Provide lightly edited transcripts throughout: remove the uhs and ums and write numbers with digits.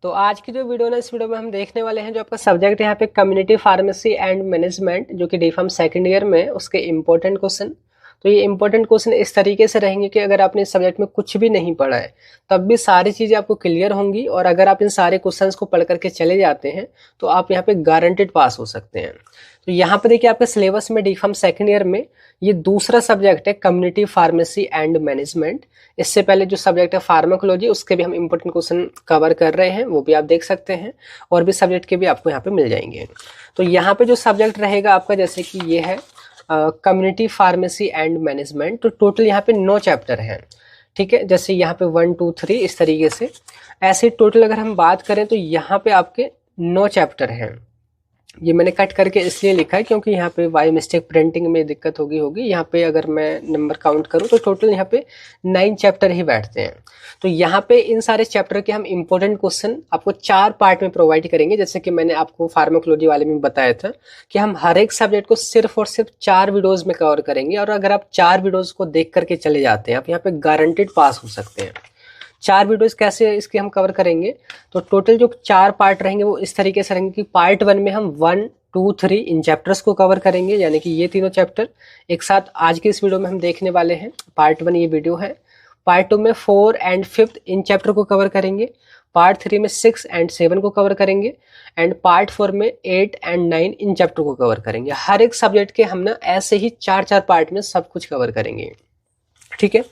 तो आज की जो वीडियो ना, इस वीडियो में हम देखने वाले हैं जो आपका सब्जेक्ट है यहाँ पे कम्युनिटी फार्मेसी एंड मैनेजमेंट, जो कि डी फार्म सेकेंड ईयर में उसके इम्पोर्टेंट क्वेश्चन। तो ये इंपॉर्टेंट क्वेश्चन इस तरीके से रहेंगे कि अगर आपने इस सब्जेक्ट में कुछ भी नहीं पढ़ा है तब भी सारी चीज़ें आपको क्लियर होंगी, और अगर आप इन सारे क्वेश्चंस को पढ़ करके चले जाते हैं तो आप यहाँ पे गारंटेड पास हो सकते हैं। तो यहाँ पे देखिए आपके सिलेबस में डी फार्म सेकेंड ईयर में ये दूसरा सब्जेक्ट है कम्युनिटी फार्मेसी एंड मैनेजमेंट। इससे पहले जो सब्जेक्ट है फार्माकोलॉजी, उसके भी हम इंपॉर्टेंट क्वेश्चन कवर कर रहे हैं, वो भी आप देख सकते हैं, और भी सब्जेक्ट के भी आपको यहाँ पे मिल जाएंगे। तो यहाँ पे जो सब्जेक्ट रहेगा आपका, जैसे कि ये है कम्युनिटी फार्मेसी एंड मैनेजमेंट, तो टोटल यहाँ पे 9 चैप्टर हैं। ठीक है, जैसे यहाँ पे 1 2 3 इस तरीके से ऐसे टोटल अगर हम बात करें तो यहाँ पे आपके 9 चैप्टर हैं। ये मैंने कट करके इसलिए लिखा है क्योंकि यहाँ पे बाय मिस्टेक प्रिंटिंग में दिक्कत होगी। यहाँ पे अगर मैं नंबर काउंट करूँ तो टोटल यहाँ पे 9 चैप्टर ही बैठते हैं। तो यहाँ पे इन सारे चैप्टर के हम इंपॉर्टेंट क्वेश्चन आपको 4 पार्ट में प्रोवाइड करेंगे, जैसे कि मैंने आपको फार्माकोलॉजी वाले में बताया था कि हम हर एक सब्जेक्ट को सिर्फ और सिर्फ 4 वीडियोज में कवर करेंगे, और अगर आप 4 वीडियोज को देख करके चले जाते हैं आप यहाँ पे गारंटेड पास हो सकते हैं। 4 वीडियोस कैसे इसके हम कवर करेंगे, तो टोटल जो 4 पार्ट रहेंगे वो इस तरीके से रहेंगे कि पार्ट 1 में हम 1 2 3 इन चैप्टर्स को कवर करेंगे, यानी कि ये तीनों चैप्टर एक साथ आज के इस वीडियो में हम देखने वाले हैं। पार्ट 1 ये वीडियो है। पार्ट 2 में 4 एंड 5 इन चैप्टर को कवर करेंगे। पार्ट 3 में 6 एंड 7 को कवर करेंगे, एंड पार्ट 4 में 8 एंड 9 इन चैप्टर को कवर करेंगे। हर एक सब्जेक्ट के हम ना ऐसे ही 4 पार्ट में सब कुछ कवर करेंगे। ठीक है,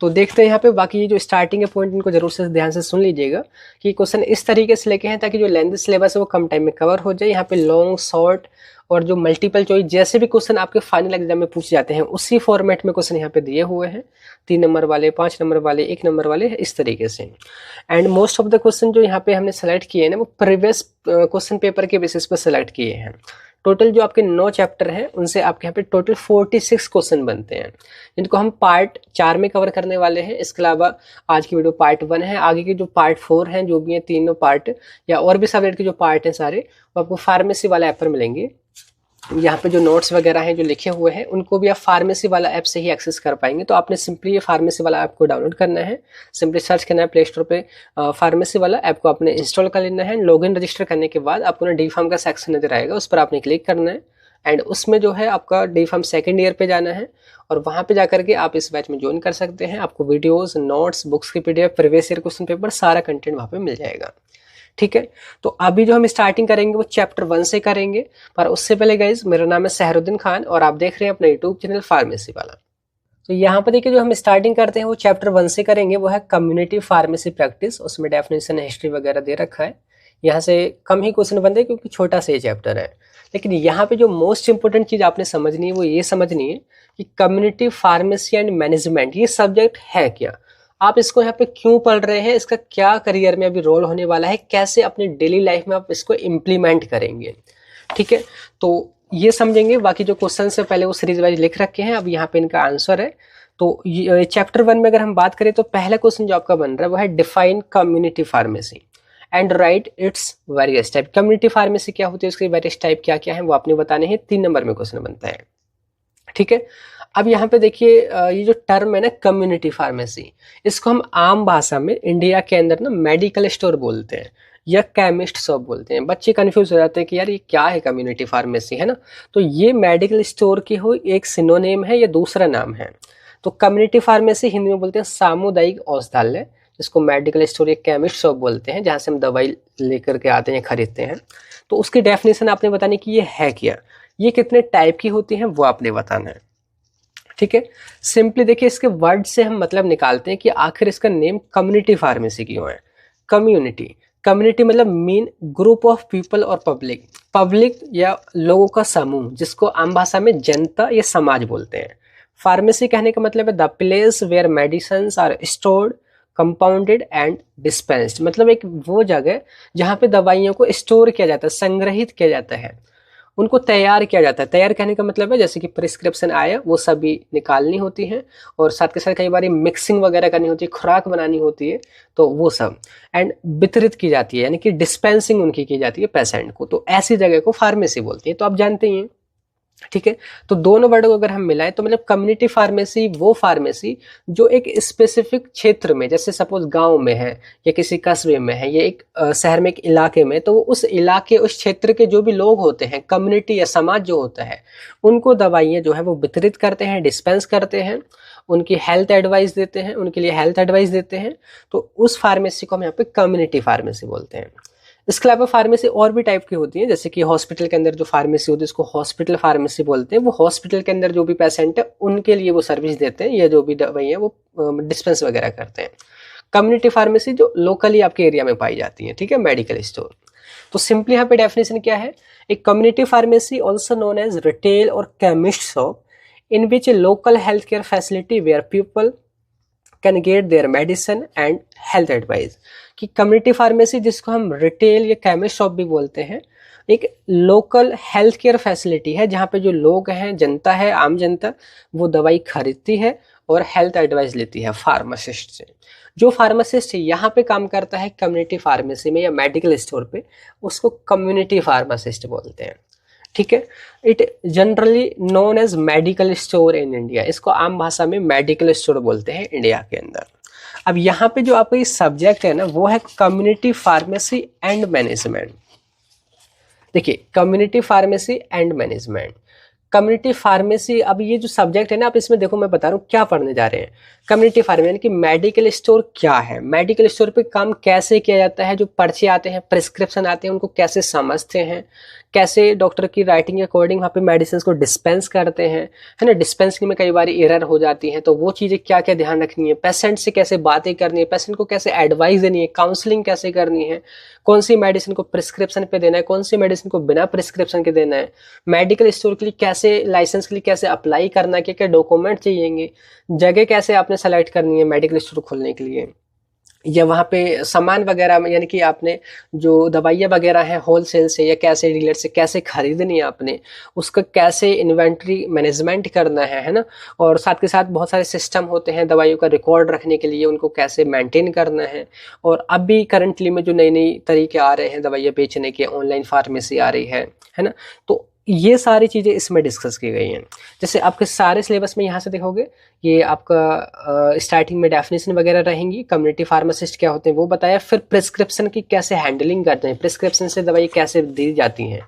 तो देखते हैं यहाँ पे। बाकी ये जो स्टार्टिंग के पॉइंट इनको जरूर से ध्यान से सुन लीजिएगा कि क्वेश्चन इस तरीके से लेके हैं ताकि जो लेंथ सिलेबस है वो कम टाइम में कवर हो जाए। यहाँ पे लॉन्ग शॉर्ट और जो मल्टीपल चॉइस जैसे भी क्वेश्चन आपके फाइनल एग्जाम में पूछे जाते हैं उसी फॉर्मेट में क्वेश्चन यहाँ पे दिए हुए हैं। 3 नंबर वाले, 5 नंबर वाले, 1 नंबर वाले, इस तरीके से। And most of the question जो यहाँ पे हमने सेलेक्ट किए हैं ना, वो प्रीवियस क्वेश्चन पेपर के बेसिस पर सेलेक्ट किए हैं। टोटल जो आपके 9 चैप्टर हैं उनसे आपके यहाँ पे टोटल 46 क्वेश्चन बनते हैं, जिनको हम पार्ट 4 में कवर करने वाले हैं। इसके अलावा आज की वीडियो पार्ट 1 है। आगे के जो पार्ट 4 हैं, जो भी हैं तीनों पार्ट या और भी सब्जेक्ट के जो पार्ट हैं सारे, वो आपको फार्मेसी वाला ऐप पर मिलेंगे। यहाँ पे जो नोट्स वगैरह हैं जो लिखे हुए हैं उनको भी आप फार्मेसी वाला ऐप से ही एक्सेस कर पाएंगे। तो आपने सिंपली ये फार्मेसी वाला ऐप को डाउनलोड करना है, सिंपली सर्च करना है प्ले स्टोर पे, फार्मेसी वाला ऐप को आपने इंस्टॉल कर लेना है। लॉगिन रजिस्टर करने के बाद आपको ना डी फार्म का सेक्शन नजर आएगा, उस पर आपने क्लिक करना है, एंड उसमें जो है आपका डी फार्म सेकेंड ईयर पे जाना है, और वहाँ पे जाकर के आप इस बैच में ज्वाइन कर सकते हैं। आपको वीडियोस, नोट्स, बुक्स की PDF, previous year question paper, सारा कंटेंट वहाँ पे मिल जाएगा। ठीक है, तो अभी जो हम स्टार्टिंग करेंगे वो चैप्टर 1 से करेंगे, पर उससे पहले गाइज मेरा नाम है सहरुद्दीन खान और आप देख रहे हैं अपना यूट्यूब चैनल फार्मेसी वाला। तो यहाँ पर देखिए जो हम स्टार्टिंग करते हैं वो चैप्टर 1 से करेंगे, वो है कम्युनिटी फार्मेसी प्रैक्टिस। उसमें डेफिनेशन, हिस्ट्री वगैरह दे रखा है। यहाँ से कम ही क्वेश्चन बनते हैं क्योंकि छोटा सा ये चैप्टर है, लेकिन यहाँ पे जो मोस्ट इंपोर्टेंट चीज आपने समझनी है वो ये समझनी है कि कम्युनिटी फार्मेसी एंड मैनेजमेंट ये सब्जेक्ट है क्या, आप इसको यहाँ पे क्यों पढ़ रहे हैं, इसका क्या करियर में अभी रोल होने वाला है, कैसे अपने डेली लाइफ में आप इसको इम्प्लीमेंट करेंगे। ठीक है, तो ये समझेंगे। बाकी जो क्वेश्चन से पहले वो सीरीज वाइज लिख रखे हैं, अब यहाँ पे इनका आंसर है। तो चैप्टर 1 में अगर हम बात करें तो पहला क्वेश्चन जो आपका बन रहा है वो है define community pharmacy and right its various type. Community pharmacy क्या होती है, उसके वेरियस टाइप क्या क्या है वो आपने बताने हैं। 3 नंबर में क्वेश्चन बनता है। ठीक है, अब यहाँ पे देखिए ये जो टर्म है ना कम्युनिटी फार्मेसी, इसको हम आम भाषा में इंडिया के अंदर ना मेडिकल स्टोर बोलते हैं या केमिस्ट शॉप बोलते हैं। बच्चे कंफ्यूज हो जाते हैं कि यार ये क्या है कम्युनिटी फार्मेसी, है ना। तो ये मेडिकल स्टोर की हो एक सिनोनिम है या दूसरा नाम है। तो कम्युनिटी फार्मेसी हिंदी में बोलते हैं सामुदायिक औषधालय, जिसको मेडिकल स्टोर या केमिस्ट शॉप बोलते हैं, जहाँ से हम दवाई लेकर के आते हैं, खरीदते हैं। तो उसकी डेफिनेशन आपने बतानी कि ये है क्या, ये कितने टाइप की होती है वो आपने बताना है। ठीक है, सिंपली देखिए इसके वर्ड से हम मतलब निकालते हैं कि आखिर इसका नेम कम्युनिटी फार्मेसी क्यों है। कम्युनिटी, कम्युनिटी मतलब मीन ग्रुप ऑफ पीपल और पब्लिक, पब्लिक या लोगों का समूह, जिसको आम भाषा में जनता या समाज बोलते हैं। फार्मेसी कहने का मतलब है the place where medicines are stored, compounded and dispensed, मतलब एक वो जगह जहाँ पे दवाइयों को स्टोर किया जाता है, संग्रहित किया जाता है, उनको तैयार किया जाता है। तैयार कहने का मतलब है जैसे कि प्रिस्क्रिप्शन आया वो सभी निकालनी होती है, और साथ के साथ कई बार मिक्सिंग वगैरह करनी होती है, खुराक बनानी होती है, तो वो सब एंड वितरित की जाती है, यानी कि डिस्पेंसिंग उनकी की जाती है पेशेंट को। तो ऐसी जगह को फार्मेसी बोलती है। तो आप जानते ही हैं ठीक है। तो दोनों वर्ड को अगर हम मिलाएं तो मतलब कम्युनिटी फार्मेसी वो फार्मेसी जो एक स्पेसिफिक क्षेत्र में, जैसे सपोज गांव में है या किसी कस्बे में है या एक शहर में एक इलाके में, तो वो उस इलाके उस क्षेत्र के जो भी लोग होते हैं, कम्युनिटी या समाज जो होता है, उनको दवाइयाँ जो है वो वितरित करते हैं, डिस्पेंस करते हैं, उनकी हेल्थ एडवाइस देते हैं, उनके लिए हेल्थ एडवाइस देते हैं। तो उस फार्मेसी को हम यहाँ पे कम्युनिटी फार्मेसी बोलते हैं। इसके अलावा फार्मेसी और भी टाइप की होती है, जैसे कि हॉस्पिटल के अंदर जो फार्मेसी होती है उसको हॉस्पिटल फार्मेसी बोलते हैं। वो हॉस्पिटल के अंदर जो भी पेशेंट है उनके लिए वो सर्विस देते हैं या जो भी दवाई है वो डिस्पेंस वगैरह करते हैं। कम्युनिटी फार्मेसी जो लोकली आपके एरिया में पाई जाती है, ठीक है, मेडिकल स्टोर। तो सिंपली यहाँ पे डेफिनेशन क्या है, एक community pharmacy also known as retail और chemist shop in which a local health care facility where people can get their medicine and health advice. कि कम्युनिटी फार्मेसी जिसको हम रिटेल या केमिस्ट शॉप भी बोलते हैं, एक लोकल हेल्थ केयर फैसिलिटी है जहाँ पे जो लोग हैं, जनता है, आम जनता, वो दवाई खरीदती है और हेल्थ एडवाइस लेती है फार्मासिस्ट से। जो फार्मासिस्ट यहाँ पे काम करता है कम्युनिटी फार्मेसी में या मेडिकल स्टोर पे, उसको कम्युनिटी फार्मासिस्ट बोलते हैं। ठीक है। It generally known as medical store in India. इसको आम भाषा में मेडिकल स्टोर बोलते हैं इंडिया के अंदर। अब यहाँ पे जो आपका ये सब्जेक्ट है ना, वो है कम्युनिटी फार्मेसी एंड मैनेजमेंट। देखिए, community pharmacy and management, community pharmacy. अब ये जो सब्जेक्ट है ना, आप इसमें देखो मैं बता रहा हूँ क्या पढ़ने जा रहे हैं। कम्युनिटी फार्मेसी यानी कि मेडिकल स्टोर क्या है, मेडिकल स्टोर पे काम कैसे किया जाता है, जो पर्चे आते हैं, प्रिस्क्रिप्शन आते हैं, उनको कैसे समझते हैं, कैसे डॉक्टर की राइटिंग के अकॉर्डिंग वहाँ पे मेडिसिन को डिस्पेंस करते हैं, है ना। डिस्पेंसिंग में कई बार एरर हो जाती है, तो वो चीज़ें क्या क्या ध्यान रखनी है, पेशेंट से कैसे बातें करनी है, पेशेंट को कैसे एडवाइस देनी है, काउंसलिंग कैसे करनी है, कौन सी मेडिसिन को प्रिस्क्रिप्शन पे देना है, कौन सी मेडिसिन को बिना प्रिस्क्रिप्शन के देना है, मेडिकल स्टोर के लिए कैसे, लाइसेंस के लिए कैसे अप्लाई करना है, क्या क्या डॉक्यूमेंट चाहिए, जगह कैसे आपने सेलेक्ट करनी है मेडिकल स्टोर खोलने के लिए, या वहाँ पे सामान वगैरह में, यानी कि आपने जो दवाइयाँ वगैरह हैं होलसेल से या कैसे डीलर से कैसे खरीदनी है आपने, उसका कैसे इन्वेंट्री मैनेजमेंट करना है ना। और साथ के साथ बहुत सारे सिस्टम होते हैं दवाइयों का रिकॉर्ड रखने के लिए, उनको कैसे मेंटेन करना है। और अब भी करंटली में जो नई नई तरीके आ रहे हैं दवाइयाँ बेचने के, ऑनलाइन फार्मेसी आ रही है ना। तो ये सारी चीज़ें इसमें डिस्कस की गई हैं। जैसे आपके सारे सिलेबस में यहाँ से देखोगे, ये आपका स्टार्टिंग में डेफिनेशन वगैरह रहेंगी, कम्युनिटी फार्मासिस्ट क्या होते हैं वो बताया, फिर प्रिस्क्रिप्शन की कैसे हैंडलिंग करते हैं, प्रिस्क्रिप्शन से दवाई कैसे दी जाती हैं,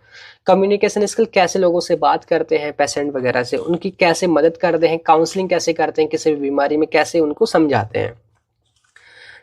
कम्युनिकेशन स्किल कैसे लोगों से बात करते हैं, पेशेंट वगैरह से उनकी कैसे मदद करते हैं, काउंसलिंग कैसे करते हैं, किसी भी बीमारी में कैसे उनको समझाते हैं।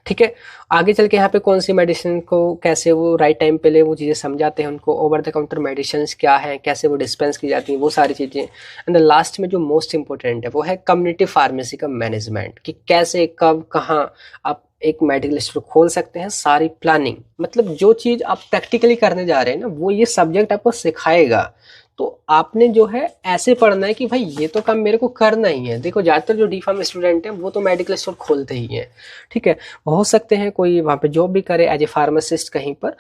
ठीक है। आगे चल के यहाँ पे कौन सी मेडिसिन को कैसे वो राइट टाइम पे ले, वो चीज़ें समझाते हैं उनको, ओवर द काउंटर मेडिसिन क्या है, कैसे वो डिस्पेंस की जाती हैं, वो सारी चीज़ें। एंड द लास्ट में जो मोस्ट इंपॉर्टेंट है वो है कम्युनिटी फार्मेसी का मैनेजमेंट, कि कैसे कब कहाँ आप एक मेडिकल स्टोर खोल सकते हैं, सारी प्लानिंग, मतलब जो चीज़ आप प्रैक्टिकली करने जा रहे हैं ना, वो ये सब्जेक्ट आपको सिखाएगा। तो आपने जो है ऐसे पढ़ना है कि भाई ये तो काम मेरे को करना ही है। देखो, ज़्यादातर जो डी फार्म स्टूडेंट हैं वो तो मेडिकल स्टोर खोलते ही हैं, ठीक है। हो सकते हैं कोई वहाँ पे जॉब भी करे एज ए फार्मासिस्ट कहीं पर,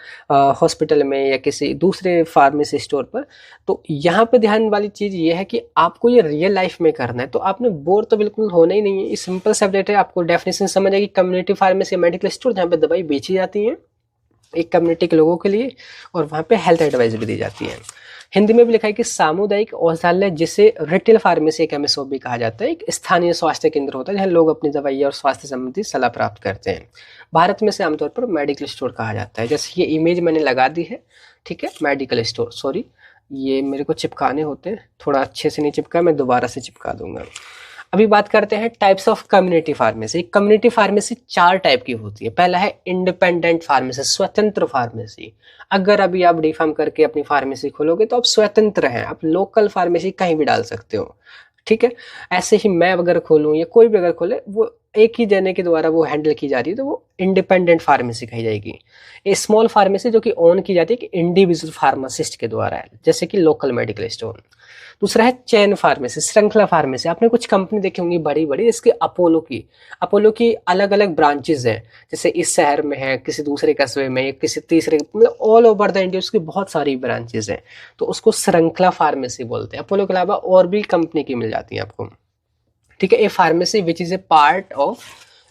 हॉस्पिटल में या किसी दूसरे फार्मेसी स्टोर पर। तो यहाँ पे ध्यान वाली चीज़ ये है कि आपको ये रियल लाइफ में करना है, तो आपने बोर तो बिल्कुल होना ही नहीं है। ये सिंपल सब्जेक्ट है, आपको डेफिनेशन समझ आएगी। कम्युनिटी फार्मेसी मेडिकल स्टोर जहाँ पे दवाई बेची जाती है एक कम्युनिटी के लोगों के लिए, और वहाँ पे हेल्थ एडवाइस भी दी जाती है। हिंदी में भी लिखा है कि सामुदायिक औषधालय, जिसे रिटेल फार्मेसी केमिस्ट भी कहा जाता है, एक स्थानीय स्वास्थ्य केंद्र होता है जहाँ लोग अपनी दवाई और स्वास्थ्य संबंधी सलाह प्राप्त करते हैं। भारत में से आमतौर पर मेडिकल स्टोर कहा जाता है। जैसे ये इमेज मैंने लगा दी है, ठीक है, मेडिकल स्टोर, सॉरी ये मेरे को चिपकाने होते हैं, थोड़ा अच्छे से नहीं चिपका, मैं दोबारा से चिपका दूंगा। अभी बात करते हैं types of community pharmacy. Community pharmacy 4 type की होती है। पहला है इंडिपेंडेंट फार्मेसी, स्वतंत्र फार्मेसी। अगर अभी आप डी फार्म करके अपनी फार्मेसी खोलोगे तो आप स्वतंत्र हैं, आप लोकल फार्मेसी कहीं भी डाल सकते हो, ठीक है। ऐसे ही मैं अगर खोलूँ या कोई भी अगर खोले, वो एक ही जने के द्वारा वो हैंडल की जा रही है, तो वो इंडिपेंडेंट फार्मेसी कही जाएगी। ए स्मॉल फार्मेसी जो कि ओन की जाती है कि इंडिविजुअल फार्मासिस्ट के द्वारा है, जैसे कि लोकल मेडिकल स्टोर। दूसरा है चेन फार्मेसी, श्रृंखला फार्मेसी। आपने कुछ कंपनी देखी होंगी बड़ी बड़ी, इसके अपोलो की अलग अलग ब्रांचेज हैं, जैसे इस शहर में है, किसी दूसरे कस्बे में, किसी तीसरे, मतलब ऑल ओवर द इंडिया उसकी बहुत सारी ब्रांचेज हैं, तो उसको श्रृंखला फार्मेसी बोलते हैं। अपोलो के अलावा और भी कंपनी की मिल जाती है आपको, ठीक है। A pharmacy which is a part of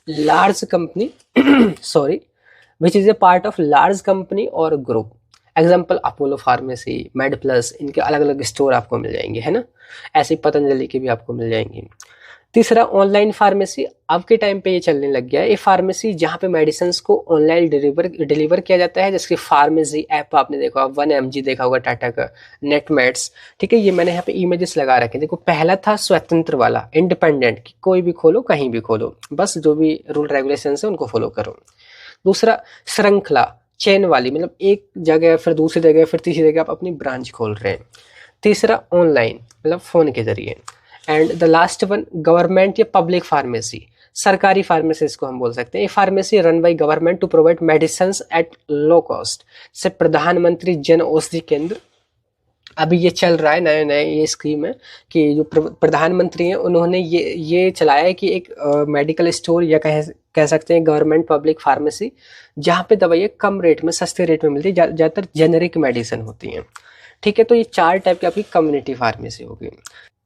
large company sorry which is a part of large company और group example Apollo pharmacy, med plus, इनके अलग अलग स्टोर आपको मिल जाएंगे, है ना। ऐसे ही पतंजलि के भी आपको मिल जाएंगे। तीसरा, ऑनलाइन फार्मेसी। अब के टाइम पे ये चलने लग गया है, ये फार्मेसी जहाँ पे मेडिसिन को ऑनलाइन डिलीवर किया जाता है, जैसे फार्मेसी ऐप आपने देखा होगा, 1mg देखा होगा टाटा का, नेटमेट्स। ठीक है, ये मैंने यहाँ पे इमेजेस लगा रखे हैं। देखो, पहला था स्वतंत्र वाला, इंडिपेंडेंट, कि कोई भी खोलो कहीं भी खोलो, बस जो भी रूल रेगुलेशन है उनको फॉलो करो। दूसरा, श्रृंखला, चेन वाली, मतलब एक जगह फिर दूसरी जगह फिर तीसरी जगह आप अपनी ब्रांच खोल रहे हैं। तीसरा, ऑनलाइन, मतलब फोन के जरिए। And the last one, government या पब्लिक फार्मेसी, सरकारी फार्मेसी इसको हम बोल सकते हैं। ये pharmacy run by government to provide medicine at low cost, से प्रधानमंत्री जन औषधि केंद्र। अभी ये चल रहा है, नए नए ये स्कीम है कि जो प्रधानमंत्री हैं उन्होंने ये चलाया है कि एक मेडिकल स्टोर या कह सकते हैं गवर्नमेंट पब्लिक फार्मेसी, जहाँ पे दवाइयाँ कम रेट में, सस्ते रेट में मिलती है, ज़्यादातर जेनेरिक मेडिसिन होती हैं। ठीक है, तो ये 4 टाइप की आपकी कम्युनिटी फार्मेसी होगी।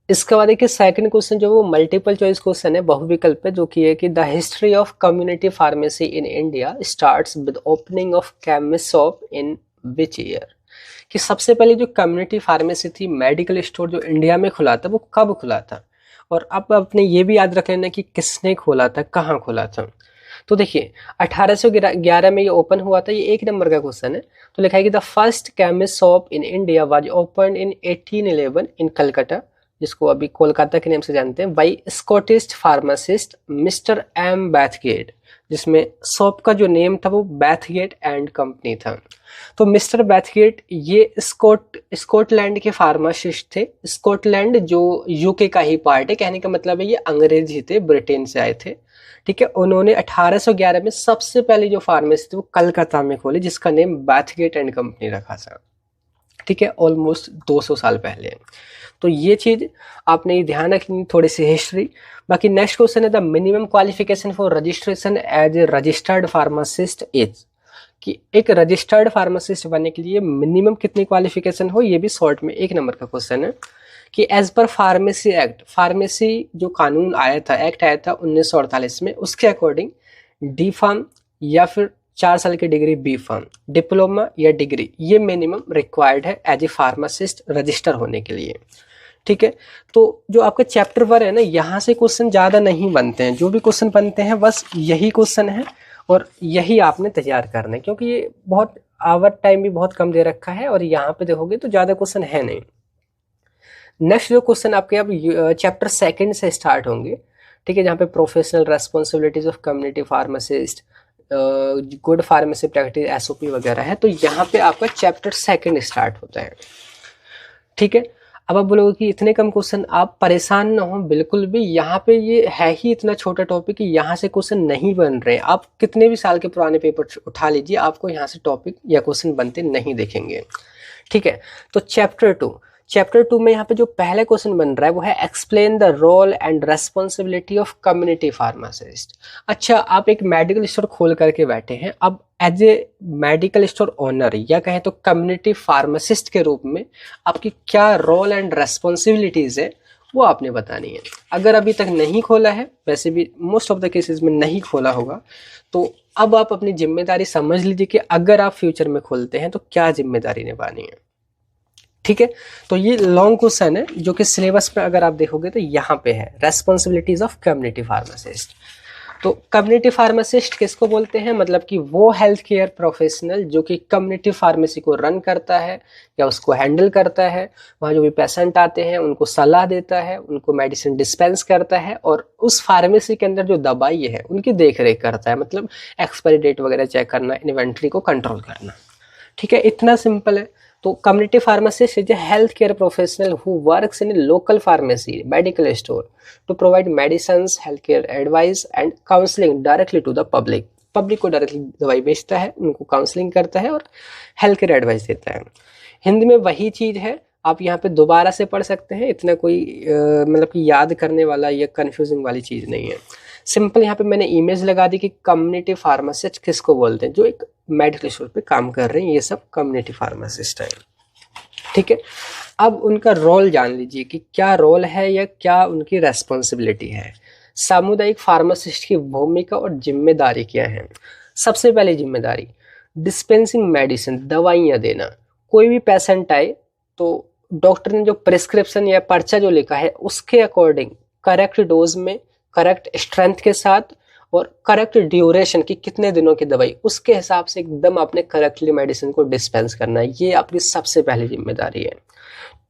इसके बाद देखिए सेकंड क्वेश्चन जो वो मल्टीपल चॉइस क्वेश्चन है, बहुविकल्प है, जो कि है कि the history of community pharmacy in India starts with opening of chemist shop in which year. कि सबसे पहले जो कम्युनिटी फार्मेसी थी, मेडिकल स्टोर जो इंडिया में खुला था, वो कब खुला था, और अब अपने ये भी याद रख लेना कि किसने खोला था, कहाँ खोला था। तो देखिए 1811 में ये ओपन हुआ था, ये 1 नंबर का क्वेश्चन है। तो लिखा है कि the first chemist shop in India was open in 1811 in Calcutta, जिसको अभी कोलकाता के नाम से जानते हैं, by Scottish pharmacist mister M Bathgate, जिसमें शॉप का जो नेम था वो बैथगेट एंड कंपनी था। तो मिस्टर बैथगेट ये स्कॉटलैंड के फार्मासिस्ट थे। स्कॉटलैंड जो यूके का ही पार्ट है, कहने का मतलब है ये अंग्रेज ही थे, ब्रिटेन से आए थे। ठीक है, उन्होंने 1811 में सबसे पहले जो फार्मेसी थी वो कलकत्ता में खोली, जिसका नेम बैथगेट एंड कंपनी रखा था। ठीक है, ऑलमोस्ट 200 साल पहले। तो ये चीज आपने ये ध्यान रखनी, थोड़ी सी हिस्ट्री। बाकी नेक्स्ट क्वेश्चन है the minimum qualification for registration as a registered pharmacist is, कि एक रजिस्टर्ड फार्मासिस्ट बनने के लिए मिनिमम कितनी क्वालिफिकेशन हो, ये भी शॉर्ट में 1 नंबर का क्वेश्चन है। कि as per pharmacy act, pharmacy जो कानून आया था, एक्ट आया था 1948 में, उसके अकॉर्डिंग डी फार्म या फिर 4 साल की डिग्री बी फार्म, डिप्लोमा या डिग्री, ये मिनिमम रिक्वायर्ड है एज ए फार्मासिस्ट रजिस्टर होने के लिए। ठीक है, तो जो आपका चैप्टर 1 है ना, यहाँ से क्वेश्चन ज़्यादा नहीं बनते हैं, जो भी क्वेश्चन बनते हैं बस यही क्वेश्चन है, और यही आपने तैयार करना है, क्योंकि ये बहुत आवर टाइम भी बहुत कम दे रखा है, और यहाँ पे देखोगे तो ज़्यादा क्वेश्चन है नहीं। नेक्स्ट जो क्वेश्चन आपके अब चैप्टर 2 से स्टार्ट होंगे। ठीक है, जहाँ पे professional responsibilities of community pharmacist, good pharmacy practice, SOP वगैरह है। तो यहाँ पे आपका चैप्टर 2 स्टार्ट होता है। ठीक है, अब आप बोलोगे कि इतने कम क्वेश्चन, आप परेशान ना हो बिल्कुल भी, यहाँ पे ये है ही इतना छोटा टॉपिक कि यहाँ से क्वेश्चन नहीं बन रहे। आप कितने भी साल के पुराने पेपर उठा लीजिए, आपको यहाँ से टॉपिक या क्वेश्चन बनते नहीं देखेंगे। ठीक है, तो चैप्टर 2 में यहाँ पे जो पहला क्वेश्चन बन रहा है वो है explain the role and responsibility of community pharmacist. अच्छा, आप एक मेडिकल स्टोर खोल करके बैठे हैं, अब as a medical store owner या कहें तो कम्युनिटी फार्मासिस्ट के रूप में आपकी क्या रोल एंड रेस्पॉन्सिबिलिटीज है, वो आपने बतानी है। अगर अभी तक नहीं खोला है, वैसे भी मोस्ट ऑफ द केसेस में नहीं खोला होगा, तो अब आप अपनी जिम्मेदारी समझ लीजिए कि अगर आप फ्यूचर में खोलते हैं तो क्या जिम्मेदारी निभानी है। ठीक है, तो ये लॉन्ग क्वेश्चन है जो कि सिलेबस में अगर आप देखोगे तो यहाँ पे है, रेस्पॉन्सिबिलिटीज ऑफ कम्युनिटी फार्मासिस्ट। तो कम्युनिटी फार्मासिस्ट किसको बोलते हैं, मतलब कि वो हेल्थ केयर प्रोफेशनल जो कि कम्युनिटी फार्मेसी को रन करता है या उसको हैंडल करता है, वहाँ जो भी पेशेंट आते हैं उनको सलाह देता है, उनको मेडिसिन डिस्पेंस करता है, और उस फार्मेसी के अंदर जो दवाई है उनकी देख रेख करता है, मतलब एक्सपायरी डेट वगैरह चेक करना, इन्वेंट्री को कंट्रोल करना। ठीक है, इतना सिंपल है। तो community pharmacist is a health care professional who works in a local pharmacy medical store to provide medicines, health care advice and counselling directly to the public. Public को directly दवाई बेचता है, उनको काउंसलिंग करता है और हेल्थ केयर एडवाइस देता है। हिंदी में वही चीज़ है, आप यहाँ पे दोबारा से पढ़ सकते हैं, इतना कोई मतलब कि याद करने वाला या कन्फ्यूजिंग वाली चीज़ नहीं है। सिंपल यहाँ पे मैंने इमेज लगा दी कि कम्युनिटी फार्मासिस्ट किसको बोलते हैं, जो एक मेडिकल स्टोर पे काम कर रहे हैं, ये सब कम्युनिटी फार्मासिस्ट है। ठीक है, अब उनका रोल जान लीजिए कि क्या रोल है या क्या उनकी रेस्पॉन्सिबिलिटी है। सामुदायिक फार्मासिस्ट की भूमिका और जिम्मेदारी क्या है। सबसे पहले जिम्मेदारी, डिस्पेंसिंग मेडिसिन, दवाइयाँ देना। कोई भी पेशेंट आए तो डॉक्टर ने जो प्रिस्क्रिप्शन या पर्चा जो लिखा है उसके अकॉर्डिंग करेक्ट डोज में, करेक्ट स्ट्रेंथ के साथ और करेक्ट ड्यूरेशन की कितने दिनों की दवाई, उसके हिसाब से एकदम आपने करेक्टली मेडिसिन को डिस्पेंस करना है। ये आपकी सबसे पहली जिम्मेदारी है।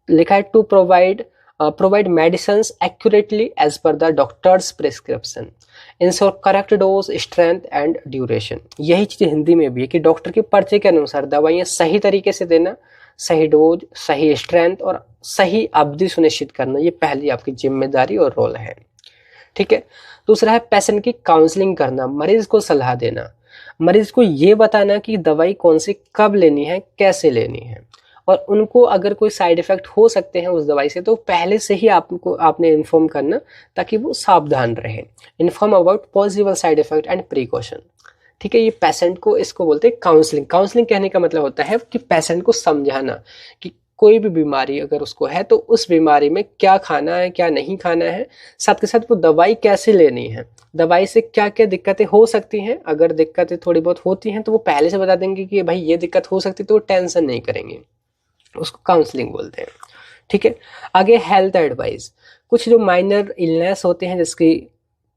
लिखा है to provide medicines accurately as per the doctor's prescription, ensure correct dose, strength and duration. यही चीज़ हिंदी में भी है कि डॉक्टर के पर्चे के अनुसार दवाइयाँ सही तरीके से देना, सही डोज, सही स्ट्रेंथ और सही अवधि सुनिश्चित करना, ये पहली आपकी जिम्मेदारी और रोल है। ठीक है। दूसरा है पेशेंट की काउंसलिंग करना, मरीज को सलाह देना, मरीज को ये बताना कि दवाई कौन सी कब लेनी है, कैसे लेनी है, और उनको अगर कोई साइड इफेक्ट हो सकते हैं उस दवाई से तो पहले से ही आपने इन्फॉर्म करना ताकि वो सावधान रहे। Inform about possible side effect and precaution. ठीक है। ये पेशेंट को, इसको बोलते हैं काउंसलिंग। काउंसलिंग कहने का मतलब होता है कि पेशेंट को समझाना कि कोई भी बीमारी अगर उसको है तो उस बीमारी में क्या खाना है, क्या नहीं खाना है, साथ के साथ वो दवाई कैसे लेनी है, दवाई से क्या क्या दिक्कतें हो सकती हैं। अगर दिक्कतें थोड़ी बहुत होती हैं तो वो पहले से बता देंगे कि भाई ये दिक्कत हो सकती है, तो वो टेंशन नहीं करेंगे। उसको काउंसलिंग बोलते हैं। ठीक है। आगे हेल्थ एडवाइस। कुछ जो माइनर इलनेस होते हैं जिसकी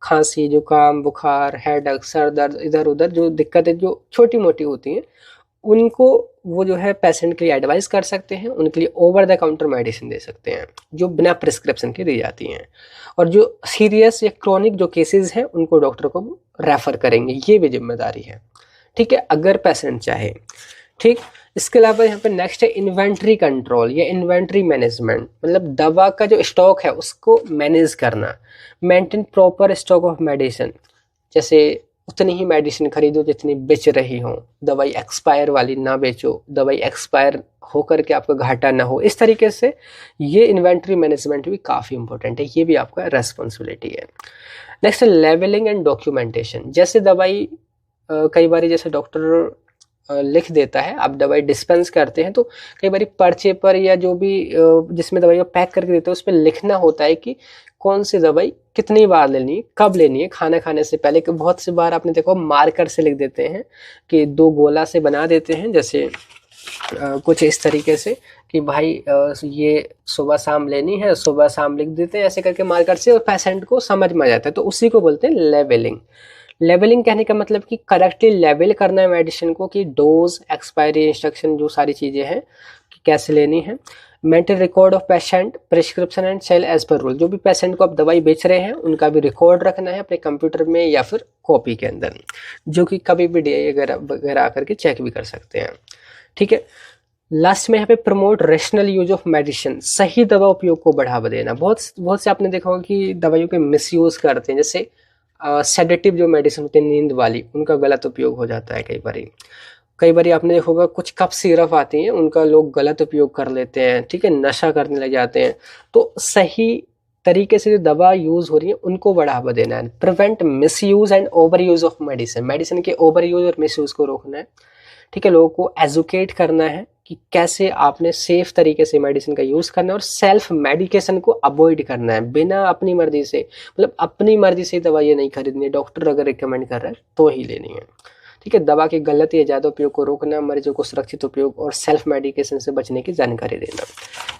खांसी, जुकाम, बुखार, हेडेक, सर दर्द, इधर उधर जो दिक्कतें जो छोटी मोटी होती हैं उनको वो जो है पेशेंट के लिए एडवाइस कर सकते हैं। उनके लिए ओवर द काउंटर मेडिसिन दे सकते हैं जो बिना प्रिस्क्रिप्शन के दी जाती हैं। और जो सीरियस या क्रोनिक जो केसेस हैं उनको डॉक्टर को रेफर करेंगे, ये भी जिम्मेदारी है। ठीक है, अगर पेशेंट चाहे। ठीक। इसके अलावा यहाँ पे नेक्स्ट है इन्वेंट्री कंट्रोल या इन्वेंट्री मैनेजमेंट, मतलब दवा का जो स्टॉक है उसको मैनेज करना। Maintain proper stock of medicine, जैसे उतनी ही मेडिसिन खरीदो जितनी बेच रही हो, दवाई एक्सपायर वाली ना बेचो, दवाई एक्सपायर होकर के आपका घाटा ना हो। इस तरीके से ये इन्वेंट्री मैनेजमेंट भी काफ़ी इंपॉर्टेंट है, ये भी आपका रेस्पॉन्सिबिलिटी है। नेक्स्ट है लेवलिंग एंड डॉक्यूमेंटेशन। जैसे दवाई कई बार जैसे डॉक्टर लिख देता है, आप दवाई डिस्पेंस करते हैं तो कई बार पर्चे पर या जो भी जिसमें दवाई पैक करके देते हैं उस पर लिखना होता है कि कौन सी दवाई कितनी बार लेनी है, कब लेनी है, खाना खाने से पहले। कि बहुत सी बार आपने देखो मार्कर से लिख देते हैं कि 2 गोला से बना देते हैं, जैसे कुछ इस तरीके से कि भाई ये सुबह शाम लेनी है, सुबह शाम लिख देते हैं ऐसे करके मार्कर से, और पेशेंट को समझ में आ जाता है। तो उसी को बोलते हैं लेवलिंग। लेवलिंग कहने का मतलब कि करेक्टली लेवल करना है मेडिसिन को, कि डोज, एक्सपायरी, इंस्ट्रक्शन, जो सारी चीज़ें हैं कि कैसे लेनी है। Maintain record of patient prescription and sale as per rule. जो भी पेशेंट को आप दवाई बेच रहे हैं उनका भी रिकॉर्ड रखना है अपने कंप्यूटर में या फिर कॉपी के अंदर, जो कि कभी भी DI वगैरह आकर के चेक भी कर सकते हैं। ठीक है। लास्ट में यहाँ पे promote rational use of medicine, सही दवा उपयोग को बढ़ावा देना। बहुत से आपने देखा होगा कि दवाइयों के मिसयूज करते हैं, जैसे सेडेटिव जो मेडिसिन होती है नींद वाली, उनका गलत उपयोग हो जाता है। कई बार आपने देखा होगा कुछ कफ सिरप आती हैं उनका लोग गलत उपयोग कर लेते हैं। ठीक है, नशा करने लग जाते हैं। तो सही तरीके से जो दवा यूज हो रही है उनको बढ़ावा देना है। Prevent miss use and over use of medicine, medicine के ओवर यूज और मिस यूज को रोकना है। ठीक है, लोगों को एजुकेट करना है कि कैसे आपने सेफ तरीके से मेडिसिन का यूज करना है, और सेल्फ मेडिकेशन को अवॉइड करना है। बिना अपनी मर्जी से, मतलब अपनी मर्जी से दवाइयाँ नहीं खरीदनी है, डॉक्टर अगर रिकमेंड कर रहा है तो ही लेनी है। ठीक है, दवा के गलत या ज़्यादा उपयोग को रोकना, मरीजों को सुरक्षित उपयोग और सेल्फ मेडिकेशन से बचने की जानकारी देना।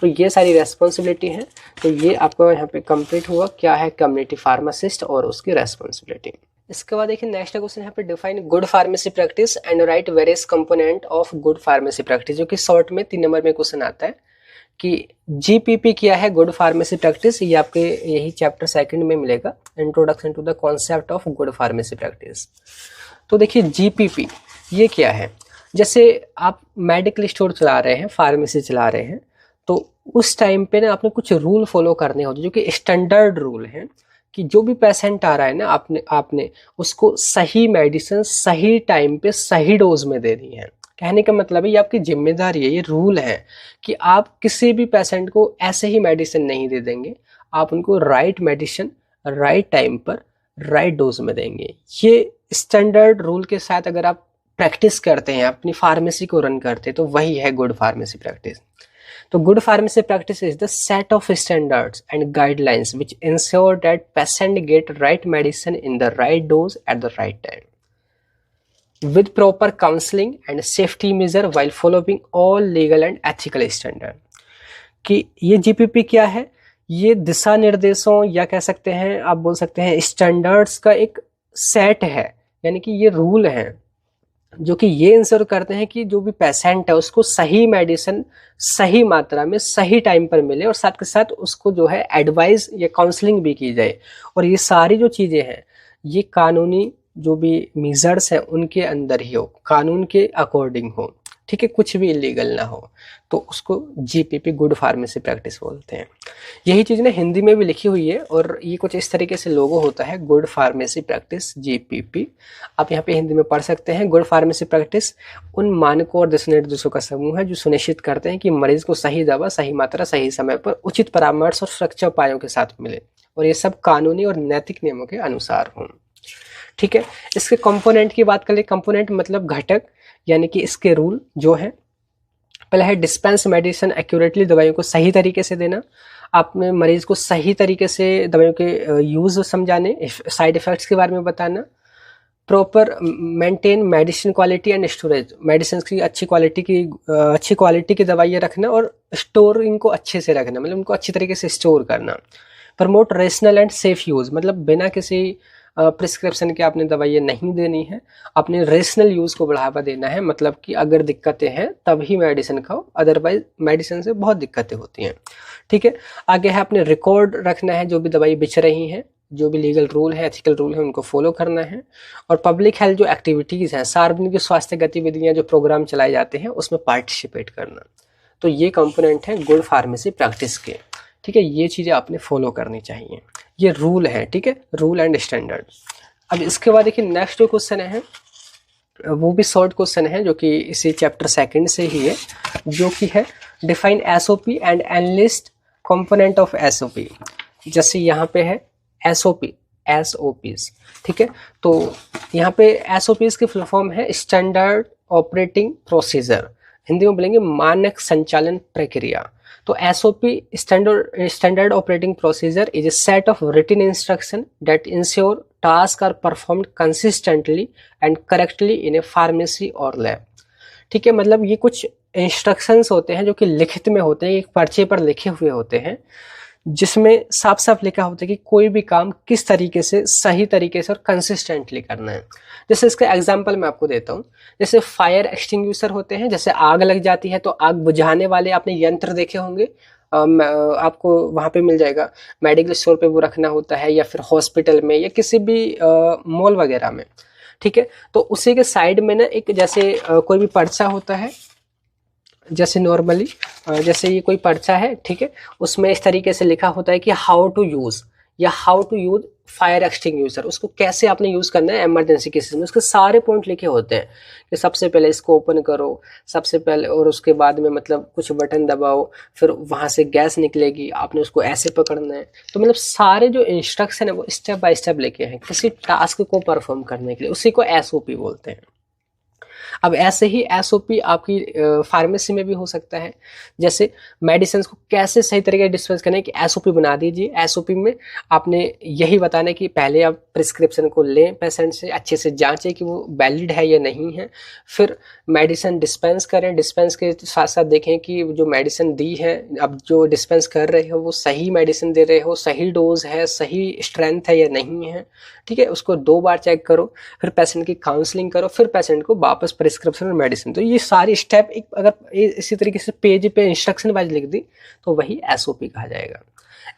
तो ये सारी रेस्पॉन्सिबिलिटी है। तो ये आपका यहाँ पे कंप्लीट हुआ क्या है कम्युनिटी फार्मासिस्ट और उसकी रेस्पॉन्सिबिलिटी। इसके बाद देखिए नेक्स्ट क्वेश्चन यहाँ पे define good pharmacy practice and right various component of good pharmacy practice, जो कि शॉर्ट में 3 नंबर में क्वेश्चन आता है कि GPP क्या है गुड फार्मेसी प्रैक्टिस। ये आपके यही चैप्टर 2 में मिलेगा, introduction to the concept of good pharmacy practice. तो देखिए GPP ये क्या है। जैसे आप मेडिकल स्टोर चला रहे हैं, फार्मेसी चला रहे हैं, तो उस टाइम पे ना आपने कुछ रूल फॉलो करने होते हैं जो कि स्टैंडर्ड रूल हैं, कि जो भी पेशेंट आ रहा है ना आपने उसको सही मेडिसिन सही टाइम पे सही डोज में देनी है। कहने का मतलब है ये आपकी जिम्मेदारी है, ये रूल है कि आप किसी भी पेशेंट को ऐसे ही मेडिसिन नहीं दे देंगे, आप उनको राइट मेडिसिन राइट टाइम पर राइट डोज में देंगे। ये स्टैंडर्ड रूल के साथ अगर आप प्रैक्टिस करते हैं, अपनी फार्मेसी को रन करते हैं, तो वही है गुड फार्मेसी प्रैक्टिस। तो good pharmacy practice is the set of standards and guidelines which ensure that patient get right medicine in the right dose at the right time. with proper counseling and safety measure while following all legal and ethical standard। कि ये GPP क्या है, ये दिशा निर्देशों या कह सकते हैं, आप बोल सकते हैं स्टैंडर्ड्स का एक सेट है, यानी कि ये रूल हैं जो कि ये इंश्योर करते हैं कि जो भी पेशेंट है उसको सही मेडिसिन सही मात्रा में सही टाइम पर मिले, और साथ के साथ उसको जो है एडवाइस या काउंसलिंग भी की जाए। और ये सारी जो चीज़ें हैं ये कानूनी जो भी मेजर्स हैं उनके अंदर ही हो, कानून के अकॉर्डिंग हो, ठीक है, कुछ भी इलीगल ना हो, तो उसको जीपीपी गुड फार्मेसी प्रैक्टिस बोलते हैं। यही चीज़ ना हिंदी में भी लिखी हुई है और ये कुछ इस तरीके से लोगो होता है, गुड फार्मेसी प्रैक्टिस जीपीपी। आप यहाँ पे हिंदी में पढ़ सकते हैं। गुड फार्मेसी प्रैक्टिस उन मानकों और दिशा निर्देशों का समूह है जो सुनिश्चित करते हैं कि मरीज को सही दवा सही मात्रा सही समय पर उचित परामर्श और सुरक्षा उपायों के साथ मिले, और ये सब कानूनी और नैतिक नियमों के अनुसार हों, ठीक है। इसके कंपोनेंट की बात करें, कंपोनेंट मतलब घटक, यानी कि इसके रूल जो है, पहला है डिस्पेंस मेडिसिन एक्यूरेटली, दवाइयों को सही तरीके से देना, आपने मरीज को सही तरीके से दवाइयों के यूज समझाने, साइड इफेक्ट्स के बारे में बताना, proper maintain medicine quality and storage, medicine की अच्छी क्वालिटी की दवाइयाँ रखना और स्टोरिंग को अच्छे से रखना, मतलब उनको अच्छी तरीके से स्टोर करना, promote rational and safe use, मतलब बिना किसी प्रिस्क्रिप्शन के आपने दवाइयाँ नहीं देनी है, अपने रेशनल यूज़ को बढ़ावा देना है, मतलब कि अगर दिक्कतें हैं तभी मेडिसिन खाओ, अदरवाइज मेडिसिन से बहुत दिक्कतें होती हैं, ठीक है। आगे है अपने रिकॉर्ड रखना है, जो भी दवाई बिच रही हैं, जो भी लीगल रूल है एथिकल रूल है उनको फॉलो करना है, और पब्लिक हेल्थ जो एक्टिविटीज़ हैं, सार्वजनिक स्वास्थ्य गतिविधियाँ जो प्रोग्राम चलाए जाते हैं उसमें पार्टिसिपेट करना। तो ये कंपोनेंट है गुड फार्मेसी प्रैक्टिस के, ठीक है। ये चीज़ें आपने फॉलो करनी चाहिए, ये रूल है, ठीक है, रूल एंड स्टैंडर्ड। अब इसके बाद देखिए नेक्स्ट जो क्वेश्चन है वो भी शॉर्ट क्वेश्चन है जो कि इसी चैप्टर सेकंड से ही है, जो कि है define SOP and enlist component of SOP. जैसे यहाँ पे है एसओपी, एसओपीज, ठीक है। तो यहाँ पे एसओपीज की फुल फॉर्म है स्टैंडर्ड ऑपरेटिंग प्रोसीजर, हिंदी में बोलेंगे मानक संचालन प्रक्रिया। तो SOP standard operating procedure is a set of written instruction that ensure tasks are performed consistently and correctly in a pharmacy or lab, ठीक है। मतलब ये कुछ इंस्ट्रक्शंस होते हैं जो कि लिखित में होते हैं, एक पर्चे पर लिखे हुए होते हैं, जिसमें साफ साफ लिखा होता है कि कोई भी काम किस तरीके से सही तरीके से और कंसिस्टेंटली करना है। जैसे इसका एग्जांपल मैं आपको देता हूँ, जैसे फायर एक्सटिंग्विशर होते हैं, जैसे आग लग जाती है तो आग बुझाने वाले आपने यंत्र देखे होंगे, आपको वहाँ पे मिल जाएगा, मेडिकल स्टोर पे वो रखना होता है या फिर हॉस्पिटल में या किसी भी मॉल वगैरह में, ठीक है। तो उसी के साइड में ना एक जैसे कोई भी पर्चा होता है, जैसे नॉर्मली जैसे ये कोई पर्चा है, ठीक है, उसमें इस तरीके से लिखा होता है कि हाउ टू यूज़ या how to use fire extinguisher, उसको कैसे आपने यूज़ करना है इमरजेंसी केसेस में, उसके सारे पॉइंट लिखे होते हैं कि सबसे पहले इसको ओपन करो, सबसे पहले, और उसके बाद में मतलब कुछ बटन दबाओ, फिर वहाँ से गैस निकलेगी, आपने उसको ऐसे पकड़ना है। तो मतलब सारे जो इंस्ट्रक्शन है वो स्टेप बाय स्टेप लिखे हैं किसी टास्क को परफॉर्म करने के लिए, उसी को SOP बोलते हैं। अब ऐसे ही SOP आपकी फार्मेसी में भी हो सकता है, जैसे मेडिसिन को कैसे सही तरीके से डिस्पेंस करना है कि SOP बना दीजिए। SOP में आपने यही बताना है कि पहले आप प्रिस्क्रिप्शन को लें पेशेंट से, अच्छे से जांचें कि वो वैलिड है या नहीं है, फिर मेडिसिन डिस्पेंस करें, डिस्पेंस के साथ साथ देखें कि जो मेडिसिन दी है, अब जो डिस्पेंस कर रहे हो वो सही मेडिसिन दे रहे हो, सही डोज है, सही स्ट्रेंथ है या नहीं है, ठीक है, उसको 2 बार चेक करो, फिर पेशेंट की काउंसलिंग करो, फिर पेशेंट को वापस प्रिस्क्रिप्शन और मेडिसिन। तो ये सारी स्टेप एक अगर इसी तरीके से पेज पे इंस्ट्रक्शन वाइज लिख दी तो वही SOP कहा जाएगा।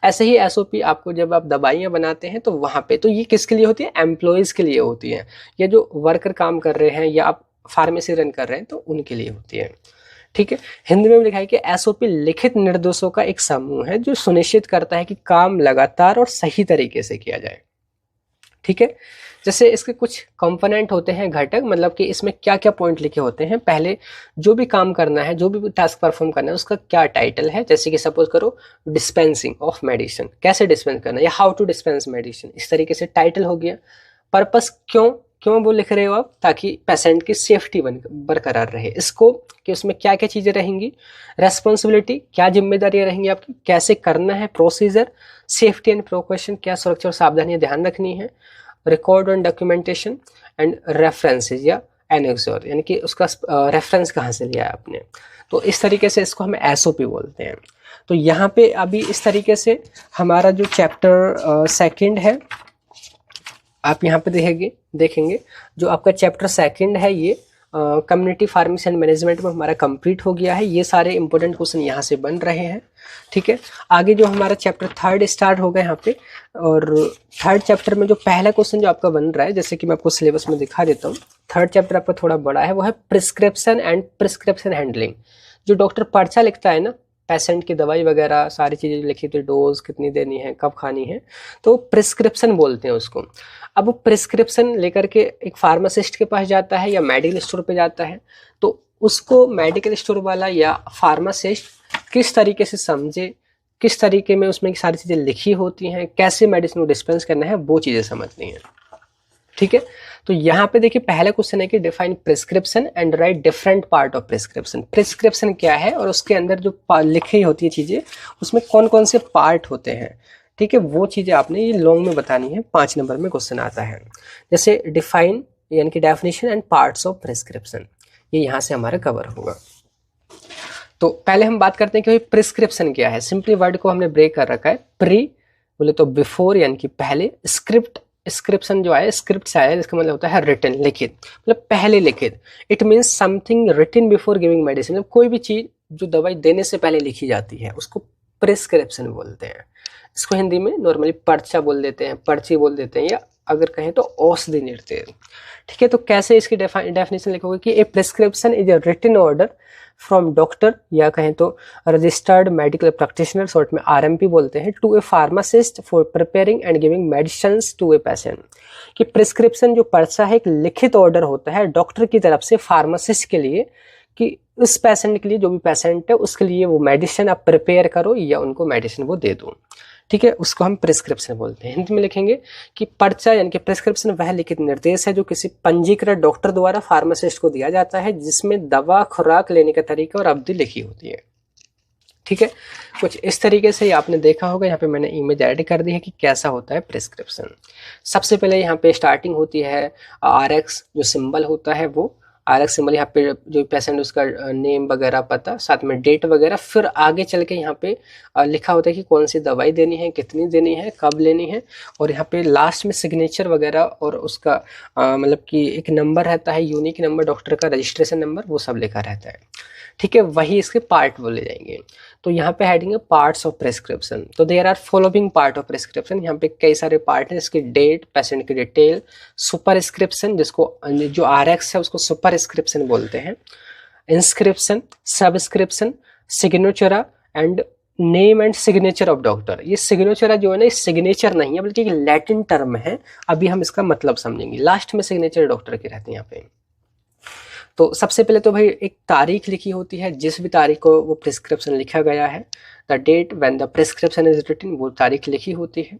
ऐसे ही SOP आपको जब आप दवाइयाँ बनाते हैं तो वहाँ पे, तो ये किसके लिए होती है, एम्प्लॉयज़ के लिए होती है, या जो वर्कर काम कर रहे हैं या आप फार्मेसी रन कर रहे हैं तो उनके लिए होती है, ठीक है। हिंदी में भी लिखा है कि SOP लिखित निर्देशों का एक समूह है जो सुनिश्चित करता है कि काम लगातार और सही तरीके से किया जाए, ठीक है। जैसे इसके कुछ कंपोनेंट होते हैं, घटक, मतलब कि इसमें क्या क्या पॉइंट लिखे होते हैं। पहले जो भी काम करना है, जो भी टास्क परफॉर्म करना है, उसका क्या टाइटल है, जैसे कि सपोज करो डिस्पेंसिंग ऑफ मेडिसिन, कैसे डिस्पेंस करना है, या हाउ टू डिस्पेंस मेडिसिन, इस तरीके से टाइटल हो गया। पर्पस, क्यों वो लिख रहे हो आप, ताकि पेशेंट की सेफ्टी बरकरार रहे। स्कोप, कि उसमें क्या क्या चीज़ें रहेंगी। रेस्पॉन्सिबिलिटी, क्या जिम्मेदारियां रहेंगी आपकी, कैसे करना है। प्रोसीजर, सेफ्टी एंड प्रिकॉशन, क्या सुरक्षा और सावधानियां ध्यान रखनी है। Record and documentation and references या एनेक्सोर, यानी कि उसका रेफरेंस कहाँ से लिया है आपने। तो इस तरीके से इसको हम एसओपी बोलते हैं। तो यहाँ पे अभी इस तरीके से हमारा जो चैप्टर सेकंड है, आप यहाँ पे देखेंगे जो आपका चैप्टर सेकंड है ये कम्युनिटी फार्मेसी एंड मैनेजमेंट में हमारा कंप्लीट हो गया है। ये सारे इंपॉर्टेंट क्वेश्चन यहाँ से बन रहे हैं, ठीक है। आगे जो हमारा चैप्टर थर्ड स्टार्ट होगा यहाँ पे, और थर्ड चैप्टर में जो पहला क्वेश्चन जो आपका बन रहा है, जैसे कि मैं आपको सिलेबस में दिखा देता हूँ। थर्ड चैप्टर आपका थोड़ा बड़ा है, वो है प्रिस्क्रिप्शन एंड प्रिस्क्रिप्शन हैंडलिंग। जो डॉक्टर पर्चा लिखता है ना, पेशेंट की दवाई वगैरह सारी चीज़ें लिखी होती है, डोज कितनी देनी है, कब खानी है, तो प्रिस्क्रिप्शन बोलते हैं उसको। अब वो प्रिस्क्रिप्शन लेकर के एक फार्मासिस्ट के पास जाता है या मेडिकल स्टोर पे जाता है, तो उसको मेडिकल स्टोर वाला या फार्मासिस्ट किस तरीके से समझे, किस तरीके में उसमें सारी चीज़ें लिखी होती हैं, कैसे मेडिसिन को डिस्पेंस करना है, वो चीज़ें समझनी है, ठीक है। तो यहाँ पे देखिए पहला क्वेश्चन है कि define prescription and right different part of prescription. Prescription क्या है और उसके अंदर जो लिखी होती है चीज़ें, उसमें कौन कौन से पार्ट होते हैं, ठीक है, वो चीज़ें आपने ये लॉन्ग में बतानी है। 5 नंबर में क्वेश्चन आता है, जैसे डिफाइन यानी कि definition and parts of prescription, ये यहाँ से हमारा कवर होगा। तो पहले हम बात करते हैं कि प्रिस्क्रिप्शन क्या है। सिंपली वर्ड को हमने ब्रेक कर रखा है। प्री बोले तो बिफोर यानी कि पहले, स्क्रिप्ट, स्क्रिप्शन जो है स्क्रिप्ट से आया है, इसका मतलब होता है रिटन, लिखित, मतलब पहले लिखित। It means something written before giving medicine, मतलब कोई भी चीज जो दवाई देने से पहले लिखी जाती है उसको प्रिस्क्रिप्शन बोलते हैं। इसको हिंदी में नॉर्मली पर्चा बोल देते हैं, पर्ची बोल देते हैं, या अगर कहें तो औषधि निर्देश, ठीक है। तो कैसे इसकी डेफिनेशन लिखोगे कि a prescription is a written order from doctor, या कहें तो रजिस्टर्ड मेडिकल प्रैक्टिशनर, शॉर्ट में आरएमपी बोलते हैं, to a pharmacist for preparing and giving medicines to a patient. कि प्रिस्क्रिप्शन जो पर्चा है एक लिखित ऑर्डर होता है डॉक्टर की तरफ से फार्मासिस्ट के लिए, कि उस पेशेंट के लिए, जो भी पेशेंट है उसके लिए वो मेडिसिन आप प्रिपेयर करो या उनको मेडिसिन वो दे दो, ठीक है। उसको हम प्रिस्क्रिप्शन बोलते हैं। हिंदी में लिखेंगे कि पर्चा यानी कि प्रिस्क्रिप्शन वह लिखित निर्देश है जो किसी पंजीकृत डॉक्टर द्वारा फार्मासिस्ट को दिया जाता है, जिसमें दवा, खुराक लेने का तरीका और अवधि लिखी होती है, ठीक है। कुछ इस तरीके से आपने देखा होगा। यहाँ पे मैंने इमेज ऐड कर दी है कि कैसा होता है प्रिस्क्रिप्शन। सबसे पहले यहाँ पे स्टार्टिंग होती है आरएक्स, जो सिंबल होता है वो आरएक्स सिंबल, यहाँ पे जो पेशेंट उसका नेम वगैरह, पता, साथ में डेट वगैरह, फिर आगे चल के यहाँ पे लिखा होता है कि कौन सी दवाई देनी है, कितनी देनी है, कब लेनी है, और यहाँ पे लास्ट में सिग्नेचर वगैरह और उसका मतलब कि एक नंबर रहता है, यूनिक नंबर, डॉक्टर का रजिस्ट्रेशन नंबर, वो सब लिखा रहता है, ठीक है। वही इसके पार्ट बोले जाएंगे। तो यहाँ पे हेडिंग है पार्ट्स ऑफ प्रिस्क्रिप्शन। तो there are following part of prescription, यहाँ पे कई सारे पार्ट हैं, इसकी डेट, पेशेंट की डिटेल, सुपरस्क्रिप्शन, जिसको जो आरएक्स है उसको सुपरस्क्रिप्शन बोलते हैं, inscription, subscription, signatura and name and signature of doctor. ये सिग्नेचर जो है ना, सिग्नेचर नहीं है बल्कि एक लैटिन टर्म है, अभी हम इसका मतलब समझेंगे। लास्ट में सिग्नेचर डॉक्टर की रहती है यहाँ पे। तो सबसे पहले तो भाई एक तारीख लिखी होती है, जिस भी तारीख को वो प्रिस्क्रिप्शन लिखा गया है, the date when the prescription is written, वो तारीख लिखी होती है।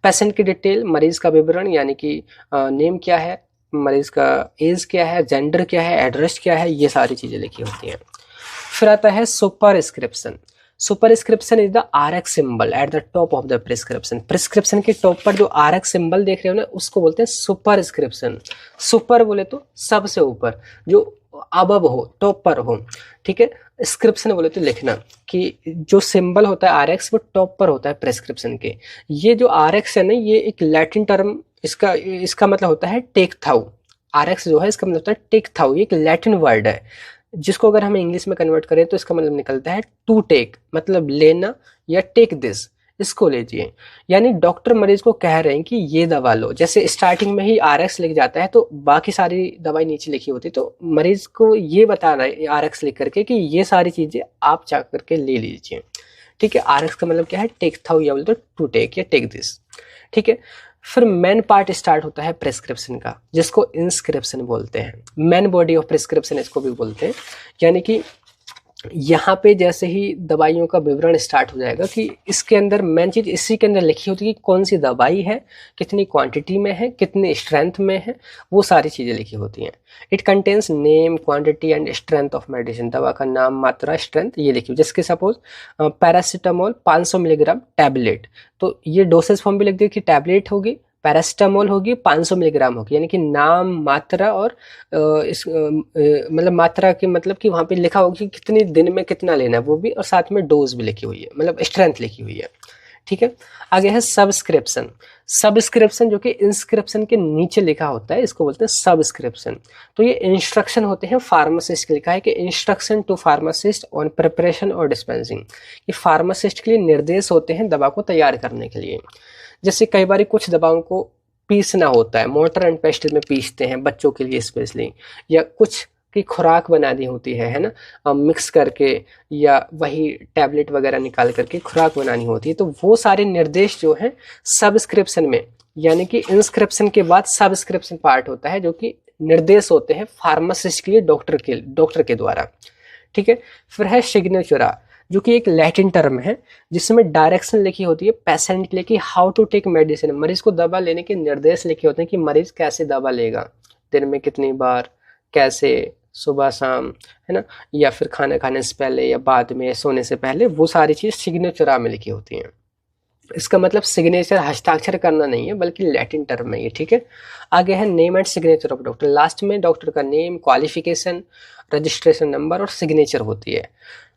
पेशेंट की डिटेल, मरीज का विवरण, यानी कि नेम क्या है, मरीज का एज क्या है, जेंडर क्या है, एड्रेस क्या है, ये सारी चीज़ें लिखी होती हैं। फिर आता है superscription. Superscription is the RX symbol at the top of the prescription. Prescription के टॉप पर जो आरएक्स सिंबल देख रहे हो ना, उसको बोलते हैं सुपरस्क्रिप्शन। सुपर बोले तो सबसे ऊपर, जो अबव हो, टॉप पर हो, ठीक है। स्क्रिप्शन बोले तो लिखना, कि जो सिंबल होता है आरएक्स वो टॉप पर होता है प्रिस्क्रिप्शन के। ये जो आरएक्स है ना, ये एक लैटिन टर्म, इसका मतलब होता है टेक थाउ। आरएक्स जो है इसका मतलब होता है टेक थाउ, ये एक लैटिन वर्ड है, जिसको अगर हम इंग्लिश में कन्वर्ट करें तो इसका मतलब निकलता है टू टेक, मतलब लेना, या टेक दिस, इसको लीजिए। यानी डॉक्टर मरीज को कह रहे हैं कि ये दवा लो। जैसे स्टार्टिंग में ही आरएक्स लिख जाता है तो बाकी सारी दवाई नीचे लिखी होती है, तो मरीज को ये बता रहा है आरएक्स लिख करके कि ये सारी चीजें आप जा करके ले लीजिए, ठीक है। आरएक्स का मतलब क्या है, टेक थाउ, या बोले तो टू टेक या टेक दिस, ठीक है। फिर मेन पार्ट स्टार्ट होता है प्रिस्क्रिप्शन का, जिसको इंस्क्रिप्शन बोलते हैं। मेन बॉडी ऑफ प्रिस्क्रिप्शन इसको भी बोलते हैं। यानी कि यहाँ पे जैसे ही दवाइयों का विवरण स्टार्ट हो जाएगा, कि इसके अंदर मेन चीज इसी के अंदर लिखी होती है कि कौन सी दवाई है, कितनी क्वांटिटी में है, कितनी स्ट्रेंथ में है, वो सारी चीजें लिखी होती हैं। It contains name, quantity and strength of medicine. दवा का नाम, मात्रा, स्ट्रेंथ, ये लिखी। जैसे सपोज पैरासीटामोल 500 मिलीग्राम टैबलेट, तो ये डोसेज फॉर्म भी लिख दी कि टैबलेट होगी पैरास्टामोल होगी 500 मिलीग्राम होगी, यानी कि नाम, मात्रा और मतलब मात्रा की मतलब कि वहाँ पे लिखा होगा कि कितने दिन में कितना लेना है वो भी, और साथ में डोज भी लिखी हुई है, मतलब स्ट्रेंथ लिखी हुई है। ठीक है, आगे है सब्सक्रिप्शन। सब्सक्रिप्शन जो कि इंस्क्रिप्शन के नीचे लिखा होता है, इसको बोलते हैं सब्सक्रिप्शन। तो ये इंस्ट्रक्शन होते हैं फार्मासिस्ट के, लिखा है कि instruction to pharmacist on preparation और डिस्पेंसिंग। ये फार्मासिस्ट के लिए निर्देश होते हैं दवा को तैयार करने के लिए। जैसे कई बार कुछ दवाओं को पीसना होता है, मोर्टर एंड पेस्टल में पीसते हैं बच्चों के लिए स्पेशली, या कुछ की खुराक बनानी होती है ना, मिक्स करके, या वही टैबलेट वगैरह निकाल करके खुराक बनानी होती है, तो वो सारे निर्देश जो हैं सब्सक्रिप्शन में, यानी कि इंस्क्रिप्शन के बाद सब्सक्रिप्शन पार्ट होता है, जो कि निर्देश होते हैं फार्मासिस्ट के लिए डॉक्टर के द्वारा। ठीक है, फिर है सिग्नेचरा, जो कि एक लैटिन टर्म है जिसमें डायरेक्शन लिखी होती है पेशेंट के लिए कि हाउ टू टेक मेडिसिन। मरीज को दवा लेने के निर्देश लिखे होते हैं कि मरीज कैसे दवा लेगा, दिन में कितनी बार, कैसे, सुबह शाम, है ना, या फिर खाना खाने से पहले या बाद में, सोने से पहले, वो सारी चीज़ सिग्नेचर में लिखी होती हैं। इसका मतलब सिग्नेचर हस्ताक्षर करना नहीं है, बल्कि लैटिन टर्म है ये। ठीक है, आगे है name and signature of doctor. Last में डॉक्टर का नेम, क्वालिफिकेशन, रजिस्ट्रेशन नंबर और सिग्नेचर होती है।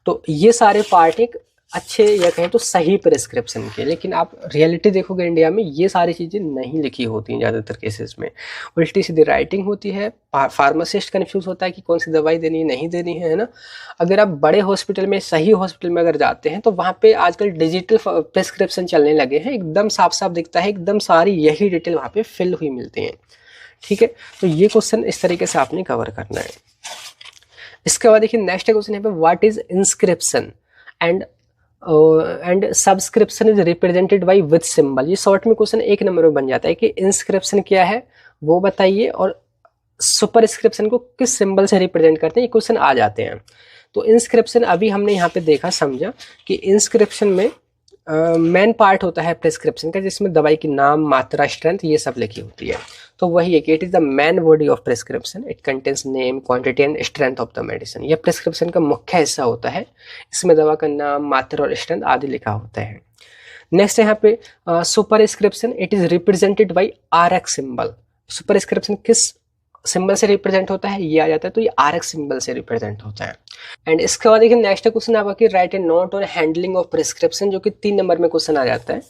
तो ये सारे पार्ट एक अच्छे या कहें तो सही प्रिस्क्रिप्शन के, लेकिन आप रियलिटी देखोगे इंडिया में ये सारी चीज़ें नहीं लिखी होती हैं ज़्यादातर केसेस में, उल्टी सीधी राइटिंग होती है। फार्मासिस्ट कंफ्यूज होता है कि कौन सी दवाई देनी है, नहीं देनी है ना। अगर आप बड़े हॉस्पिटल में, सही हॉस्पिटल में अगर जाते हैं तो वहाँ पे आजकल डिजिटल प्रिस्क्रिप्शन चलने लगे हैं, एकदम साफ साफ दिखता है, एकदम सारी यही डिटेल वहाँ पे फिल हुई मिलती हैं। ठीक है, तो ये क्वेश्चन इस तरीके से आपने कवर करना है। इसके बाद देखिए नेक्स्ट क्वेश्चन है what is inscription and subscription is represented by which symbol. ये शॉर्ट में क्वेश्चन 1 नंबर में बन जाता है कि इंस्क्रिप्शन क्या है वो बताइए, और सुपरस्क्रिप्शन को किस सिंबल से रिप्रेजेंट करते हैं, ये क्वेश्चन आ जाते हैं। तो इंस्क्रिप्शन अभी हमने यहाँ पे देखा समझा कि इंस्क्रिप्शन में मेन पार्ट होता है प्रिस्क्रिप्शन का, जिसमें दवाई की नाम, मात्रा, स्ट्रेंथ ये सब लिखी होती है। तो वही है कि it is the main body of prescription, it contains name, quantity and strength of the medicine. यह प्रिस्क्रिप्शन का मुख्य हिस्सा होता है, इसमें दवा का नाम, मात्रा और स्ट्रेंथ आदि लिखा होता है। नेक्स्ट यहाँ पे superscription, it is represented by RX symbol. Superscription किस सिंबल से रिप्रेजेंट होता है, ये आ जाता है, तो ये RX सिंबल से रिप्रेजेंट होता है। एंड इसके बाद देखिए नेक्स्ट क्वेश्चन आपका कि right A note on handling of prescription, जो कि 3 नंबर में क्वेश्चन आ जाता है।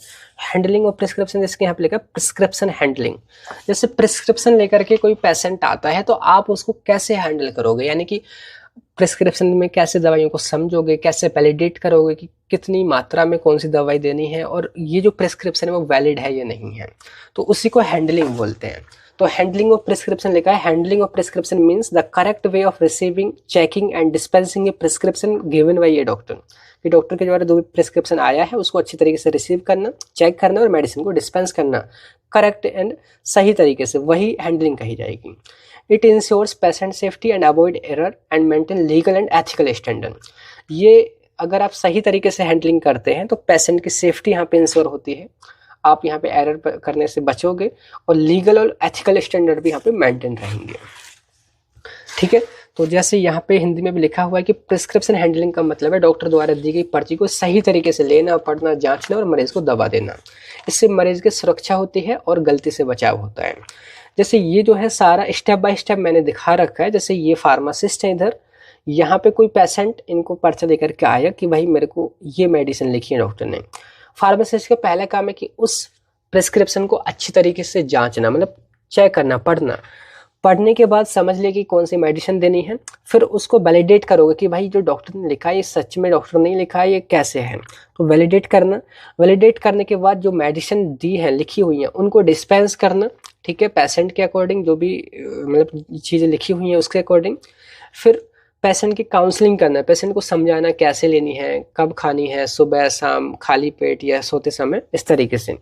हैंडलिंग ऑफ प्रिस्क्रिप्शन, जिसके यहाँ पे लिखा प्रिस्क्रिप्शन हैंडलिंग। जैसे प्रिस्क्रिप्शन लेकर के कोई पेशेंट आता है तो आप उसको कैसे हैंडल करोगे, यानी कि प्रिस्क्रिप्शन में कैसे दवाइयों को समझोगे, कैसे वैलिडेट करोगे कि कितनी मात्रा में कौन सी दवाई देनी है, और ये जो प्रिस्क्रिप्शन है वो वैलिड है या नहीं है, तो उसी को हैंडलिंग बोलते हैं। तो हैंडलिंग ऑफ प्रिस्क्रिप्शन लिखा है, handling of prescription means the correct way of receiving, checking and dispensing A prescription given by A doctor. कि डॉक्टर के द्वारा जो भी प्रिस्क्रिप्शन आया है उसको अच्छी तरीके से रिसीव करना, चेक करना और मेडिसिन को डिस्पेंस करना करेक्ट एंड सही तरीके से, वही हैंडलिंग कही जाएगी। It ensures patient safety and avoid error and maintain legal and ethical standard. ये अगर आप सही तरीके से हैंडलिंग करते हैं तो पेशेंट की सेफ्टी यहाँ पे इंश्योर होती है, आप यहाँ पे एरर करने से बचोगे, और लीगल और एथिकल स्टैंडर्ड भी यहाँ पे मेंटेन रहेंगे। ठीक है, तो जैसे यहाँ पे हिंदी में भी लिखा हुआ है कि प्रिस्क्रिप्शन हैंडलिंग का मतलब है डॉक्टर द्वारा दी गई पर्ची को सही तरीके से लेना, पढ़ना, जांचना और मरीज को दवा देना। इससे मरीज की सुरक्षा होती है और गलती से बचाव होता है। जैसे ये जो है सारा स्टेप बाय स्टेप मैंने दिखा रखा है। जैसे ये फार्मासिस्ट है, इधर यहाँ पे कोई पेशेंट इनको पर्चा देकर के आया कि भाई मेरे को ये मेडिसिन लिखी है डॉक्टर ने। फार्मासिस्ट का पहला काम है कि उस प्रिस्क्रिप्शन को अच्छी तरीके से जांचना, मतलब चेक करना, पढ़ने के बाद समझ ले कि कौन सी मेडिसिन देनी है, फिर उसको वैलिडेट करोगे कि भाई जो डॉक्टर ने लिखा है ये सच में डॉक्टर ने लिखा है, ये कैसे है, तो वैलिडेट करना। वैलिडेट करने के बाद जो मेडिसिन दी है, लिखी हुई है, उनको डिस्पेंस करना। ठीक है, पेशेंट के अकॉर्डिंग जो भी मतलब चीज़ें लिखी हुई हैं उसके अकॉर्डिंग। फिर पेशेंट की काउंसलिंग करना, पेशेंट को समझाना कैसे लेनी है, कब खानी है, सुबह शाम, खाली पेट या सोते समय, इस तरीके से।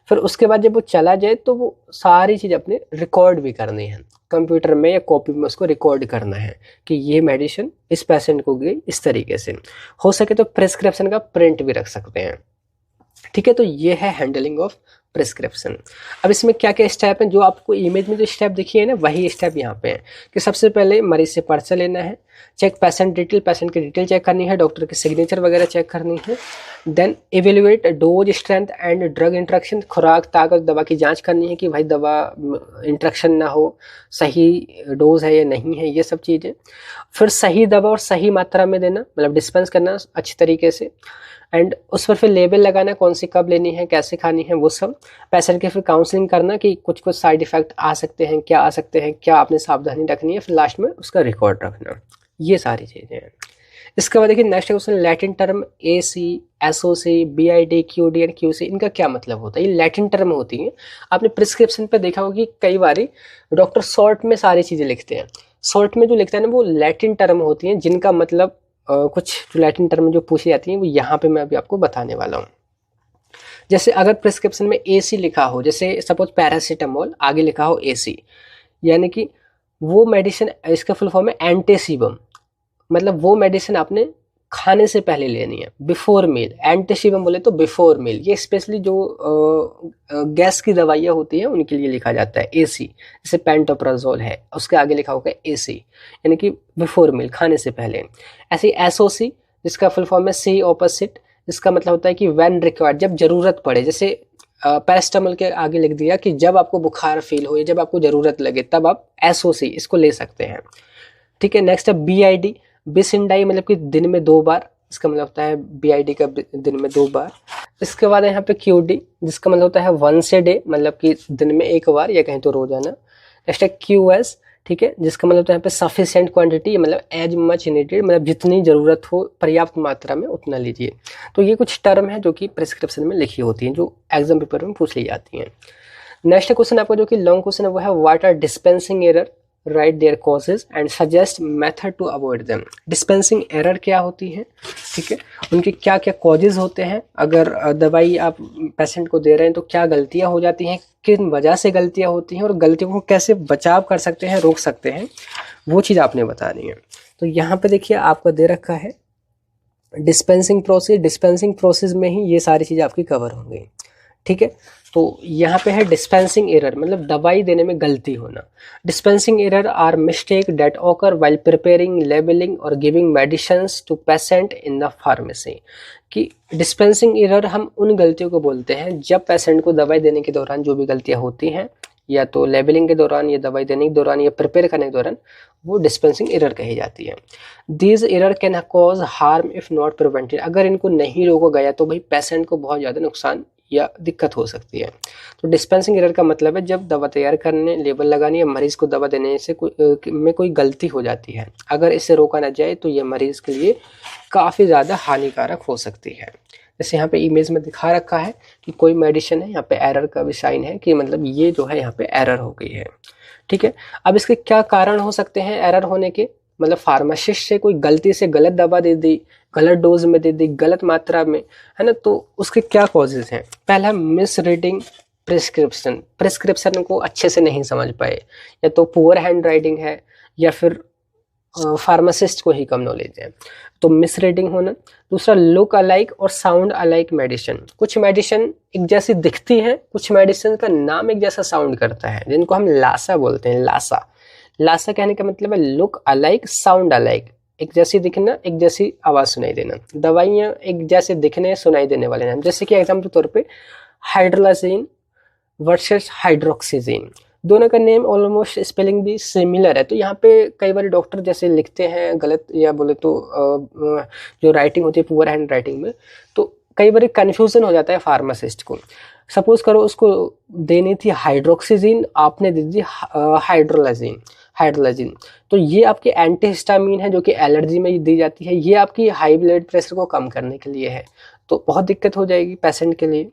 फिर उसके बाद जब वो चला जाए तो वो सारी चीज़ अपने रिकॉर्ड भी करनी है, कंप्यूटर में या कॉपी में उसको रिकॉर्ड करना है कि ये मेडिसिन इस पेशेंट को गई इस तरीके से। हो सके तो प्रिस्क्रिप्शन का प्रिंट भी रख सकते हैं। ठीक है, तो ये है हैंडलिंग ऑफ प्रिस्क्रिप्शन। अब इसमें क्या क्या स्टेप हैं, जो आपको इमेज में जो स्टेप दिखी है ना, वही स्टेप यहाँ पे है कि सबसे पहले मरीज से पर्चा लेना है, चेक पेशेंट डिटेल, पेशेंट की डिटेल चेक करनी है, डॉक्टर की सिग्नेचर वगैरह चेक करनी है। Then evaluate dose strength and drug interaction, खुराक ताकत दवा की जांच करनी है कि भाई दवा इंट्रैक्शन ना हो, सही डोज है या नहीं है, ये सब चीज़ें। फिर सही दवा और सही मात्रा में देना, मतलब डिस्पेंस करना अच्छी तरीके से, एंड उस पर फिर लेबल लगाना कौन सी कब लेनी है, कैसे खानी है, वो सब। पेशेंट के फिर काउंसलिंग करना कि कुछ कुछ साइड इफेक्ट आ सकते हैं, क्या आ सकते हैं, क्या आपने सावधानी रखनी है, फिर लास्ट में उसका रिकॉर्ड रखना। ये सारी चीज़ें हैं। इसके बाद देखिए next question, Latin term AC, SOC, BID, QD and QC, इनका क्या मतलब होता है? ये लैटिन टर्म होती हैं। आपने प्रिस्क्रिप्शन पे देखा होगा कि कई बारी डॉक्टर शॉर्ट में सारी चीज़ें लिखते हैं। शॉर्ट में जो लिखते हैं ना, वो लैटिन टर्म होती हैं, जिनका मतलब कुछ जो लैटिन टर्म जो पूछी जाती हैं वो यहाँ पे मैं अभी आपको बताने वाला हूँ। जैसे अगर प्रिस्क्रिप्शन में AC लिखा हो, जैसे सपोज पैरासीटामोल, आगे लिखा हो AC, यानी कि वो मेडिसिन, इसका फुल फॉर्म है एंटीसीबम, मतलब वो मेडिसिन आपने खाने से पहले लेनी है, बिफोर मील। एंटीसीबम बोले तो बिफोर मील, ये स्पेशली जो गैस की दवाइयाँ होती हैं उनके लिए लिखा जाता है AC। जैसे पेंटोप्राजोल है, उसके आगे लिखा होगा AC, यानी कि बिफोर मील, खाने से पहले। ऐसे SOC, जिसका फुल फॉर्म है सी ऑपोजिट, इसका मतलब होता है कि व्हेन रिक्वायर्ड, जब जरूरत पड़े। जैसे पैरासिटामोल के आगे लिख दिया कि जब आपको बुखार फील हो या जब आपको जरूरत लगे, तब आप SOC इसको ले सकते हैं। ठीक है, नेक्स्ट है BID, बिसिंडाई, मतलब कि दिन में 2 बार, इसका मतलब होता है BID का दिन में 2 बार। इसके बाद यहाँ पे QD, जिसका मतलब होता है वंस ए डे, मतलब कि दिन में 1 बार या कहीं तो रोजाना। नेक्स्ट है QS, ठीक है, जिसका मतलब होता है यहाँ पे सफिशिएंट क्वांटिटी, मतलब एज मच नीडेड, मतलब जितनी ज़रूरत हो पर्याप्त मात्रा में उतना लीजिए। तो ये कुछ टर्म है जो कि प्रिस्क्रिप्शन में लिखी होती हैं, जो एग्जाम पेपर में पूछ ली जाती हैं। नेक्स्ट क्वेश्चन आपका जो कि लॉन्ग क्वेश्चन है वो है what are dispensing error, write their causes and suggest method to avoid them. Dispensing error क्या होती है, ठीक है, उनके क्या क्या कॉजेज होते हैं, अगर दवाई आप पेशेंट को दे रहे हैं तो क्या गलतियां हो जाती हैं, किन वजह से गलतियां होती हैं, और गलतियों को कैसे बचाव कर सकते हैं, रोक सकते हैं, वो चीज़ आपने बतानी है। तो यहाँ पे देखिए आपको दे रखा है डिस्पेंसिंग प्रोसेस, डिस्पेंसिंग प्रोसेस में ही ये सारी चीज़ें आपकी कवर होंगी। ठीक है, तो यहाँ पे है डिस्पेंसिंग एरर, मतलब दवाई देने में गलती होना। Dispensing error are mistake that occur while preparing, labelling और giving medicines to patient in the pharmacy. कि डिस्पेंसिंग एरर हम उन गलतियों को बोलते हैं जब पेशेंट को दवाई देने के दौरान जो भी गलतियाँ होती हैं, या तो लेबलिंग के दौरान, या दवाई देने के दौरान, या प्रिपेयर करने के दौरान, वो डिस्पेंसिंग एरर कही जाती है। These error can cause harm if not prevented, अगर इनको नहीं रोका गया तो भाई पेशेंट को बहुत ज़्यादा नुकसान या दिक्कत हो सकती है। तो डिस्पेंसिंग एरर का मतलब है जब दवा तैयार करने, लेबल लगाने या मरीज को दवा देने से में कोई गलती हो जाती है, अगर इसे रोका ना जाए तो यह मरीज के लिए काफ़ी ज़्यादा हानिकारक हो सकती है। जैसे यहाँ पे इमेज में दिखा रखा है कि कोई मेडिसिन है, यहाँ पे एरर का भी साइन है कि मतलब ये जो है यहाँ पे एरर हो गई है। ठीक है, अब इसके क्या कारण हो सकते हैं एरर होने के, मतलब फार्मासिस्ट से कोई गलती से गलत दवा दे दी, गलत डोज में दे दी, गलत मात्रा में, है ना, तो उसके क्या कॉजेज हैं। पहला, मिस रीडिंग प्रिस्क्रिप्शन, प्रिस्क्रिप्शन को अच्छे से नहीं समझ पाए, या तो पुअर हैंड राइटिंग है, या फिर फार्मासिस्ट को ही कम नॉलेज है, तो मिस रीडिंग होना। दूसरा, लुक अलाइक और साउंड अलाइक मेडिसिन, कुछ मेडिसिन एक जैसी दिखती है, कुछ मेडिसिन का नाम एक जैसा साउंड करता है, जिनको हम लासा बोलते हैं। लासा, लासा कहने का मतलब है लुक अलाइक साउंड अलाइक, एक जैसी दिखना, एक जैसी आवाज़ सुनाई देना। दवाइयाँ एक जैसे दिखने सुनाई देने वाले नाम, जैसे कि एग्जाम्पल के तौर पे हाइड्रोलाजीन वर्सेस हाइड्रोक्सीजीन, दोनों का नेम ऑलमोस्ट स्पेलिंग भी सिमिलर है। तो यहाँ पे कई बार डॉक्टर जैसे लिखते हैं गलत, या बोले तो जो राइटिंग होती है पुअर हैंड राइटिंग में, तो कई बार कन्फ्यूजन हो जाता है फार्मासिस्ट को। सपोज करो उसको देनी थी हाइड्रोक्सीजीन, आपने दे दी हाइड्रोलाजीन, तो ये आपकी एंटीहिस्टामीन है जो कि एलर्जी में दी जाती है, ये आपकी हाई ब्लड प्रेशर को कम करने के लिए है, तो बहुत दिक्कत हो जाएगी पेशेंट के लिए।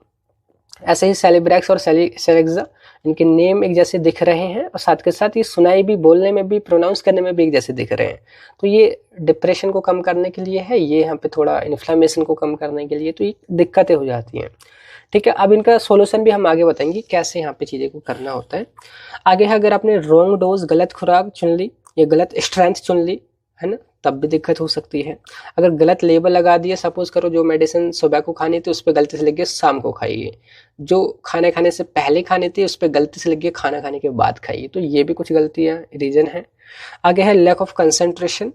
ऐसे ही सेलिब्रेक्स और सेलेक्सा, इनके नेम एक जैसे दिख रहे हैं और साथ के साथ ये सुनाई भी, बोलने में भी, प्रोनाउंस करने में भी एक जैसे दिख रहे हैं, तो ये डिप्रेशन को कम करने के लिए है, ये यहाँ पे थोड़ा इन्फ्लेमेशन को कम करने के लिए, तो ये दिक्कतें हो जाती हैं। ठीक है, अब इनका सॉल्यूशन भी हम आगे बताएंगे कैसे यहाँ पे चीज़ें को करना होता है। आगे है, अगर आपने रॉन्ग डोज, गलत खुराक चुन ली या गलत स्ट्रेंथ चुन ली, है ना, तब भी दिक्कत हो सकती है। अगर गलत लेबल लगा दिया, सपोज करो जो मेडिसिन सुबह को खानी थी उस पर गलती से लिख गया शाम को खाइए, जो खाने खाने से पहले खानी थी उस पर गलती से लिख गया खाना खाने के बाद खाइए, तो ये भी कुछ गलतियाँ रीजन है। आगे है लैक ऑफ कंसंट्रेशन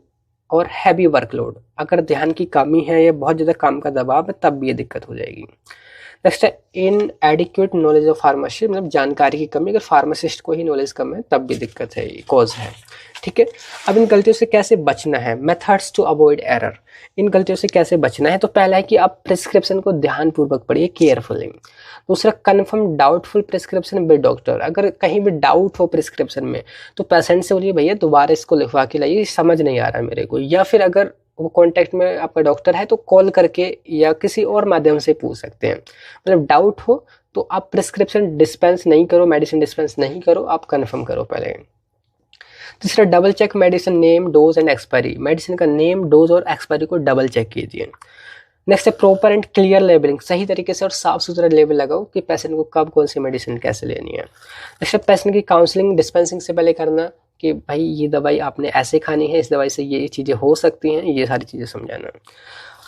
और हैवी वर्कलोड, अगर ध्यान की कमी है या बहुत ज़्यादा काम का दबाव है तब भी ये दिक्कत हो जाएगी। नेक्स्ट है इन एडिक्वेट नॉलेज ऑफ फार्मेसी, मतलब जानकारी की कमी, अगर फार्मासिस्ट को ही नॉलेज कम है तब भी दिक्कत है, ये कॉज है। ठीक है, अब इन गलतियों से कैसे बचना है, मेथड्स टू अवॉइड एरर, इन गलतियों से कैसे बचना है। तो पहला है कि आप प्रिस्क्रिप्शन को ध्यानपूर्वक पढ़िए, केयरफुली। दूसरा, confirm doubtful prescription with doctor, अगर कहीं भी डाउट हो प्रिस्क्रिप्शन में तो पेशेंट से बोलिए भैया दोबारा इसको लिखवा के लाइए, समझ नहीं आ रहा मेरे को, या फिर अगर वो कांटेक्ट में आपका डॉक्टर है तो कॉल करके या किसी और माध्यम से पूछ सकते हैं। मतलब डाउट हो तो आप प्रिस्क्रिप्शन डिस्पेंस नहीं करो, मेडिसिन डिस्पेंस नहीं करो, आप कंफर्म करो पहले। तीसरा, double check medicine name, dose and expiry, medicine का नेम, डोज और एक्सपायरी को डबल चेक कीजिए। नेक्स्ट है प्रॉपर एंड क्लियर लेबलिंग, सही तरीके से और साफ सुथरा लेबल लगाओ कि पेशेंट को कब कौन सी मेडिसिन कैसे लेनी है। नेक्स्ट है पेशेंट की काउंसलिंग डिस्पेंसिंग से पहले करना कि भाई ये दवाई आपने ऐसे खानी है, इस दवाई से ये चीज़ें हो सकती हैं, ये सारी चीज़ें समझाना।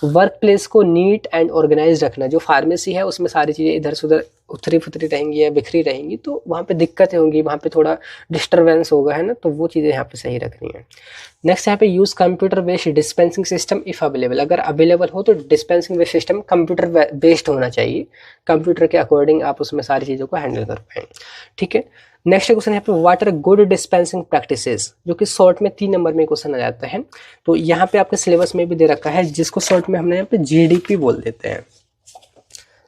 वर्क प्लेस को नीट एंड ऑर्गेनाइज रखना, जो फार्मेसी है उसमें सारी चीज़ें इधर से उधर उथरी फुथरी रहेंगी या बिखरी रहेंगी तो वहाँ पे दिक्कतें होंगी, वहाँ पे थोड़ा डिस्टर्बेंस होगा, है ना, तो वो चीज़ें यहाँ पे सही रखनी है। नेक्स्ट यहाँ पे use computer based dispensing system if available, अगर अवेलेबल हो तो dispensing based system computer based होना चाहिए, कंप्यूटर के अकॉर्डिंग आप उसमें सारी चीज़ों को हैंडल कर पाएँ। ठीक है, नेक्स्ट क्वेश्चन यहाँ पे what are good dispensing practices, जो कि शॉर्ट में 3 नंबर में क्वेश्चन आ जाता है। तो यहाँ पे आपके सिलेबस में भी दे रखा है, जिसको शॉर्ट में हमने यहाँ पे GDP बोल देते हैं,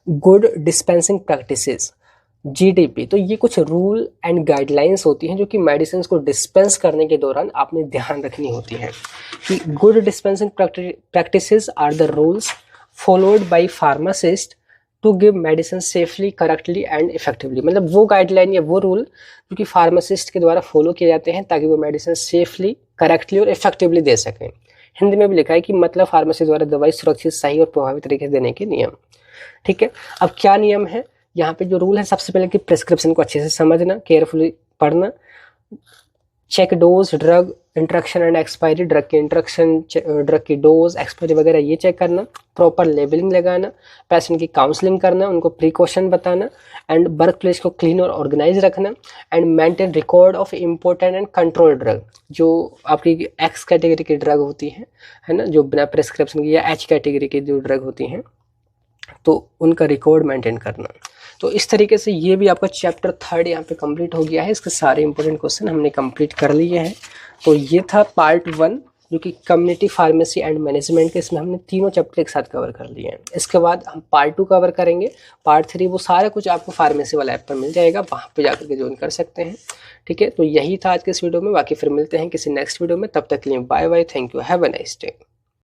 गुड डिस्पेंसिंग प्रैक्टिसेस, GDP। तो ये कुछ रूल एंड गाइडलाइंस होती हैं जो कि मेडिसिन को डिस्पेंस करने के दौरान आपने ध्यान रखनी होती हैं कि good dispensing practices are the rules followed by pharmacist to give medicine safely, correctly and effectively, मतलब वो गाइडलाइन या वो रूल जो कि फार्मासिस्ट के द्वारा फॉलो किए जाते हैं ताकि वो मेडिसिन सेफली, करेक्टली और इफेक्टिवली दे सकें। हिंदी में भी लिखा है कि मतलब फार्मेसी द्वारा दवाई सुरक्षित, सही और प्रभावी तरीके से देने के नियम। ठीक है, अब क्या नियम है यहाँ पे, जो रूल है, सबसे पहले कि प्रिस्क्रिप्शन को अच्छे से समझना, केयरफुली पढ़ना, check dose, drug interaction and expiry, drug की इंट्रक्शन, ड्रग की डोज, एक्सपायरी वगैरह ये चेक करना, प्रॉपर लेबलिंग लगाना, पेशेंट की काउंसलिंग करना, उनको प्रिकॉशन बताना, एंड वर्क प्लेस को क्लीन और ऑर्गेनाइज रखना, and maintain record of important and control drug, जो आपकी एक्स कैटेगरी की ड्रग होती है ना, जो बिना प्रिस्क्रिप्शन की, या एच कैटेगरी की जो ड्रग होती हैं तो उनका रिकॉर्ड मेंटेन करना। तो इस तरीके से ये भी आपका चैप्टर 3 यहाँ पे कंप्लीट हो गया है, इसके सारे इंपॉर्टेंट क्वेश्चन हमने कंप्लीट कर लिए हैं। तो ये था पार्ट 1 जो कि कम्युनिटी फार्मेसी एंड मैनेजमेंट के, इसमें हमने तीनों चैप्टर एक साथ कवर कर लिए हैं। इसके बाद हम पार्ट 2 कवर करेंगे, पार्ट 3 वो सारा कुछ आपको फार्मेसी वाला ऐप पर मिल जाएगा, वहाँ पे जाकर के ज्वाइन कर सकते हैं। ठीक है, तो यही था आज के इस वीडियो में, बाकी फिर मिलते हैं किसी नेक्स्ट वीडियो में, तब तक के लिए bye bye, thank you, have a nice day.